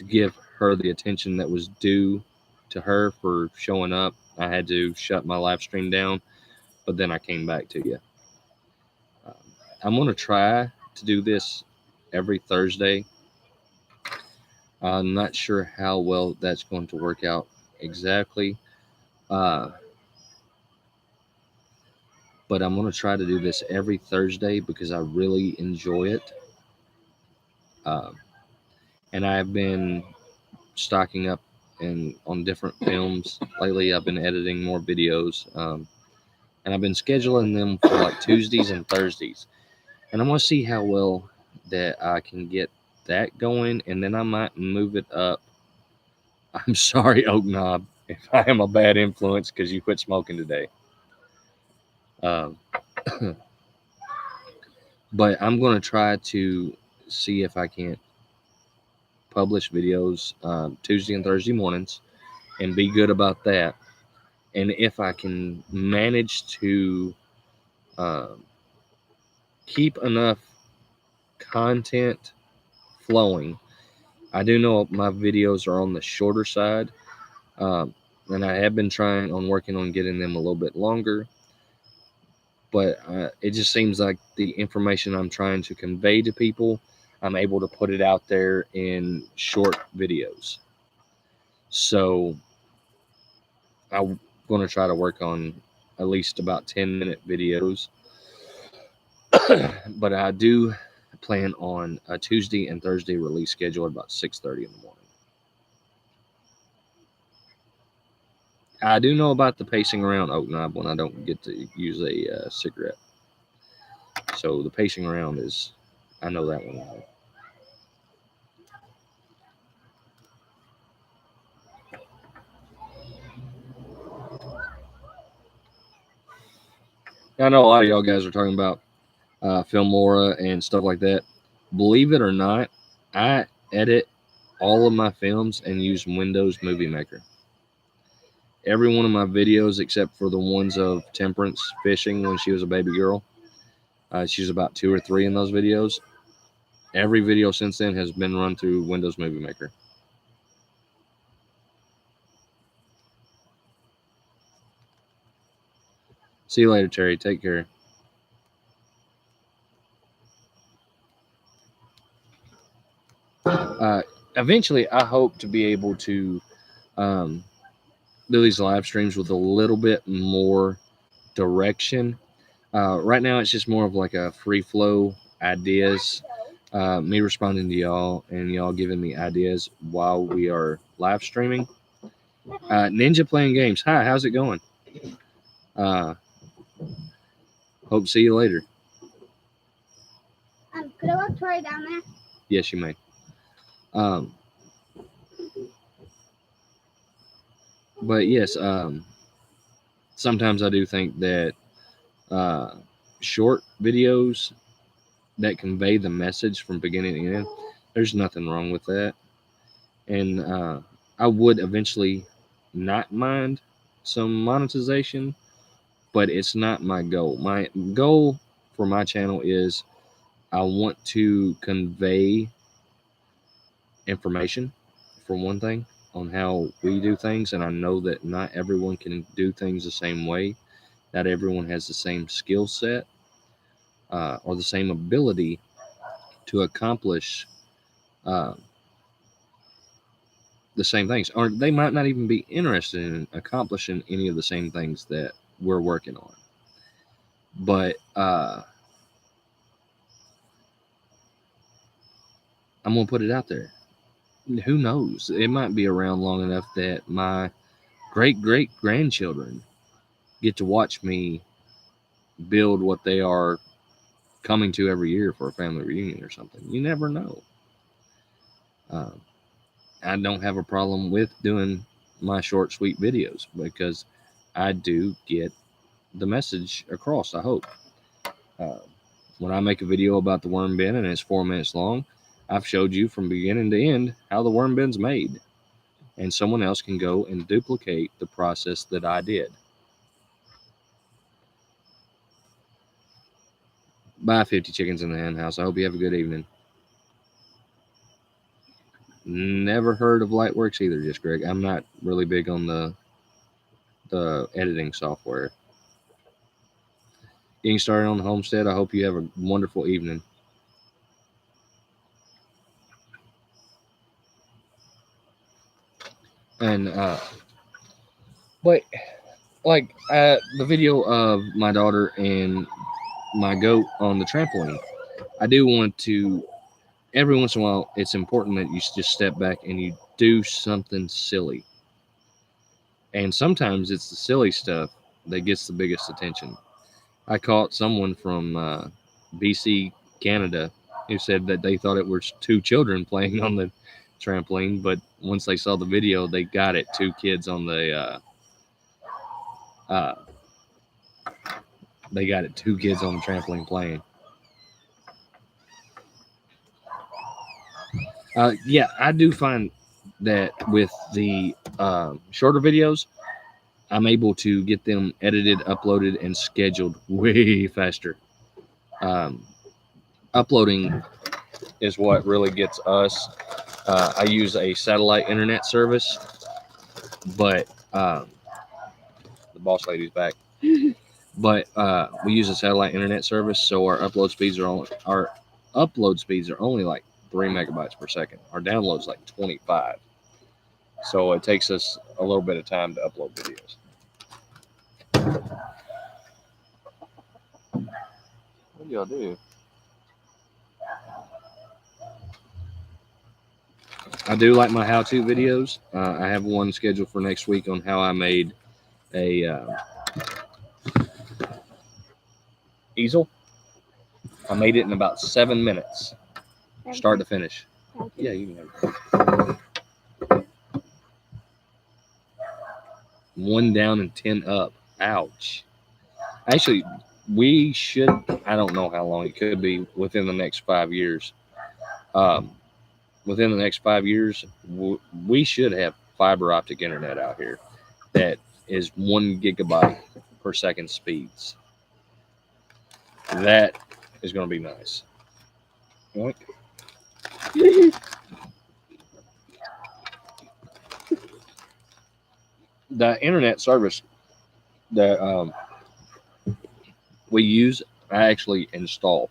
give her the attention that was due to her for showing up, I had to shut my live stream down, but then I came back to you. I'm going to try to do this every Thursday. I'm not sure how well that's going to work out exactly, but I'm going to try to do this every Thursday because I really enjoy it. And I've been stocking up on different films lately. I've been editing more videos, and I've been scheduling them for like Tuesdays and Thursdays. And I'm going to see how well that I can get that going, and then I might move it up. I'm sorry, Oak Knob, if I am a bad influence because you quit smoking today. But I'm going to try to see if I can't publish videos Tuesday and Thursday mornings and be good about that. And if I can manage to keep enough content flowing, I do know my videos are on the shorter side, and I have been trying on working on getting them a little bit longer. But it just seems like the information I'm trying to convey to people, I'm able to put it out there in short videos. So I'm going to try to work on at least about 10-minute videos. But I do plan on a Tuesday and Thursday release schedule at about 6:30 in the morning. I do know about the pacing around oak knob when I don't get to use a cigarette. So the pacing around is, I know that one. I know a lot of y'all guys are talking about Filmora and stuff like that. Believe it or not, I edit all of my films and use Windows Movie Maker. Every one of my videos, except for the ones of Temperance fishing when she was a baby girl, she was about 2 or 3 in those videos. Every video since then has been run through Windows Movie Maker. See you later, Terry. Take care. Eventually, I hope to be able to do these live streams with a little bit more direction. Right now, it's just more of like a free flow ideas, me responding to y'all and y'all giving me ideas while we are live streaming. Ninja playing games. Hi, how's it going? Hope to see you later. Could I walk Tori down there? Yes, you may. But yes, sometimes I do think that short videos that convey the message from beginning to end, there's nothing wrong with that. And I would eventually not mind some monetization, but it's not my goal. My goal for my channel is I want to convey information, for one thing, on how we do things. And I know that not everyone can do things the same way. Not everyone has the same skill set or the same ability to accomplish the same things, or they might not even be interested in accomplishing any of the same things that we're working on. But I'm gonna put it out there. Who knows? It might be around long enough that my great grandchildren get to watch me build what they are coming to every year for a family reunion or something. You never know. I don't have a problem with doing my short, sweet videos because I do get the message across, I hope. When I make a video about the worm bin and it's 4 minutes long, I've showed you from beginning to end how the worm bin's made. And someone else can go and duplicate the process that I did. Bye, 50 chickens in the hen house. I hope you have a good evening. Never heard of Lightworks either, just Greg. I'm not really big on the editing software. Getting started on the homestead. I hope you have a wonderful evening. And but like the video of my daughter and my goat on the trampoline, I do want to, every once in a while, it's important that you just step back and you do something silly. And sometimes it's the silly stuff that gets the biggest attention. I caught someone from BC, Canada, who said that they thought it was 2 children playing on the trampoline, but once they saw the video, they got it 2 kids on the they got it 2 kids on the trampoline playing. Yeah, I do find that with the shorter videos, I'm able to get them edited, uploaded, and scheduled way faster. Um, Uploading is what really gets us. I use a satellite internet service, but the boss lady's back. But we use a satellite internet service, so our upload speeds are only like 3 megabytes per second. Our download's like 25. So it takes us a little bit of time to upload videos. What do y'all do? I do like my how-to videos. I have one scheduled for next week on how I made a easel. I made it in about 7 minutes, start to finish. Yeah, you can have it. 1 down and 10 up. Ouch. Actually, we should, I don't know how long it could be within the next 5 years. Um, Within the next 5 years, we should have fiber optic internet out here that is 1 gigabyte per second speeds. That is going to be nice. Yoink. The internet service that we use, I actually install.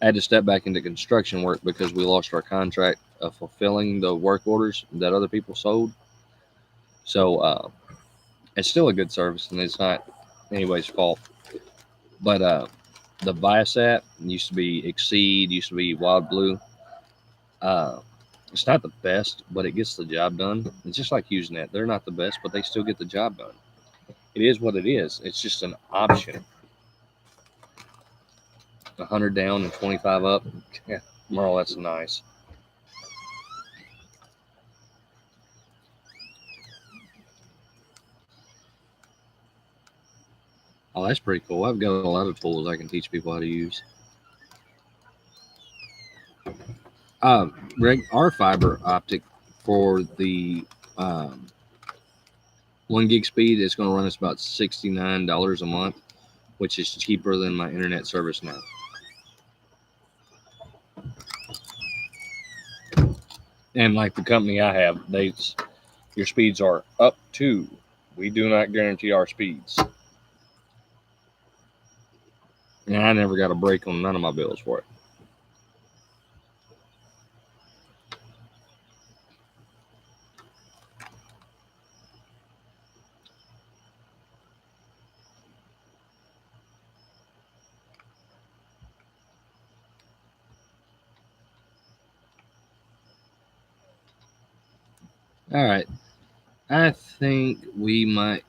I had to step back into construction work because we lost our contract of fulfilling the work orders that other people sold. So it's still a good service, and it's not anybody's fault. But the Viasat used to be Exceed, used to be Wild Blue. Uh, it's not the best, but it gets the job done. It's just like Usenet. They're not the best, but they still get the job done. It is what it is. It's just an option. 100 down and 25 up. Yeah, Merle, that's nice. Oh, that's pretty cool. I've got a lot of tools I can teach people how to use. Our fiber optic for the 1 gig speed is going to run us about $69 a month, which is cheaper than my internet service now. And like the company I have, your speeds are up to. We do not guarantee our speeds. And I never got a break on none of my bills for it. All right. I think we might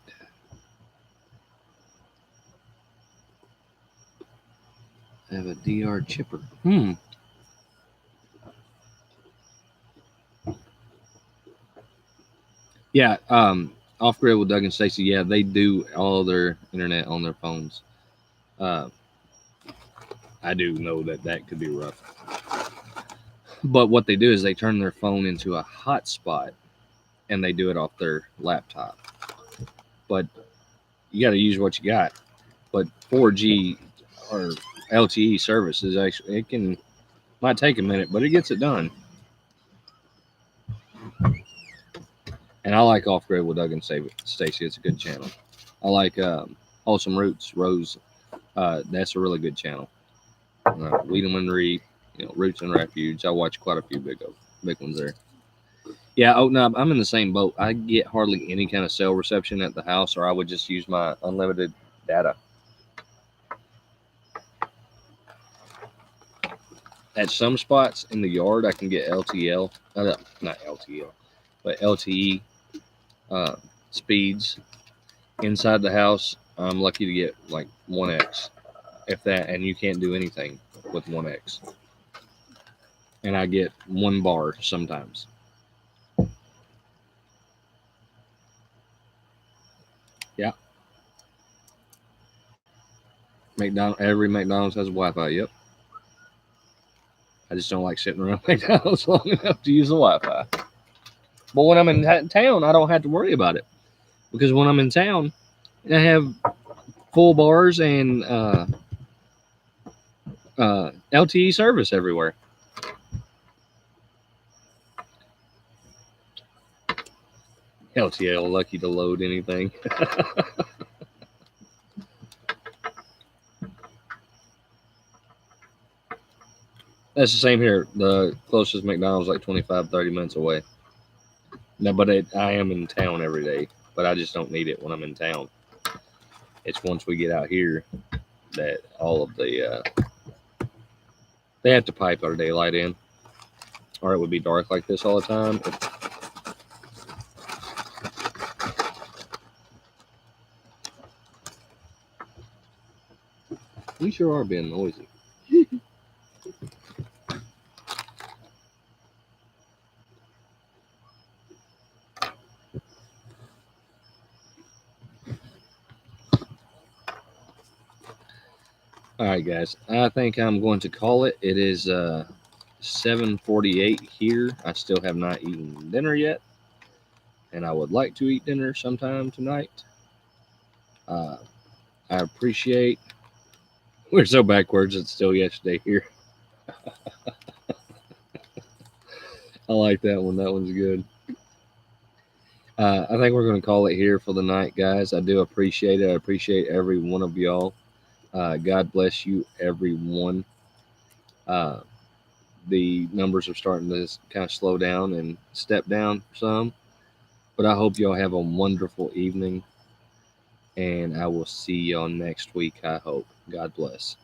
have a DR chipper. Yeah, Off Grid with Doug and Stacy. Yeah, they do all their internet on their phones. I do know that could be rough. But what they do is they turn their phone into a hotspot, and they do it off their laptop. But you got to use what you got. But 4G or LTE service is actually might take a minute, but it gets it done. And I like Off Grid with Doug and Stacy. It's a good channel. I like Wholesome Roots Rose. That's a really good channel. Wiedemann Reed, Roots and Refuge. I watch quite a few big ones there. Yeah, Knob, I'm in the same boat. I get hardly any kind of cell reception at the house, or I would just use my unlimited data. At some spots in the yard, I can get LTL, not LTL, but LTE speeds. Inside the house, I'm lucky to get like 1x, if that, and you can't do anything with 1x. And I get 1 bar sometimes. Yeah. Every McDonald's has Wi-Fi. Yep. I just don't like sitting around McDonald's long enough to use the Wi-Fi. But when I'm in town, I don't have to worry about it because when I'm in town, I have full bars and LTE service everywhere. LTL lucky to load anything. That's the same here. The closest McDonald's like 25, 30 minutes away. No, but I am in town every day, but I just don't need it when I'm in town. It's once we get out here that all of the they have to pipe our daylight in, or it would be dark like this all the time. We sure are being noisy. All right, guys. I think I'm going to call it. It is 7:48 here. I still have not eaten dinner yet, and I would like to eat dinner sometime tonight. I appreciate. We're so backwards. It's still yesterday here. I like that one. That one's good. I think we're going to call it here for the night, guys. I do appreciate it. I appreciate every one of y'all. God bless you, everyone. The numbers are starting to kind of slow down and step down some, but I hope y'all have a wonderful evening, and I will see y'all next week, I hope. God bless.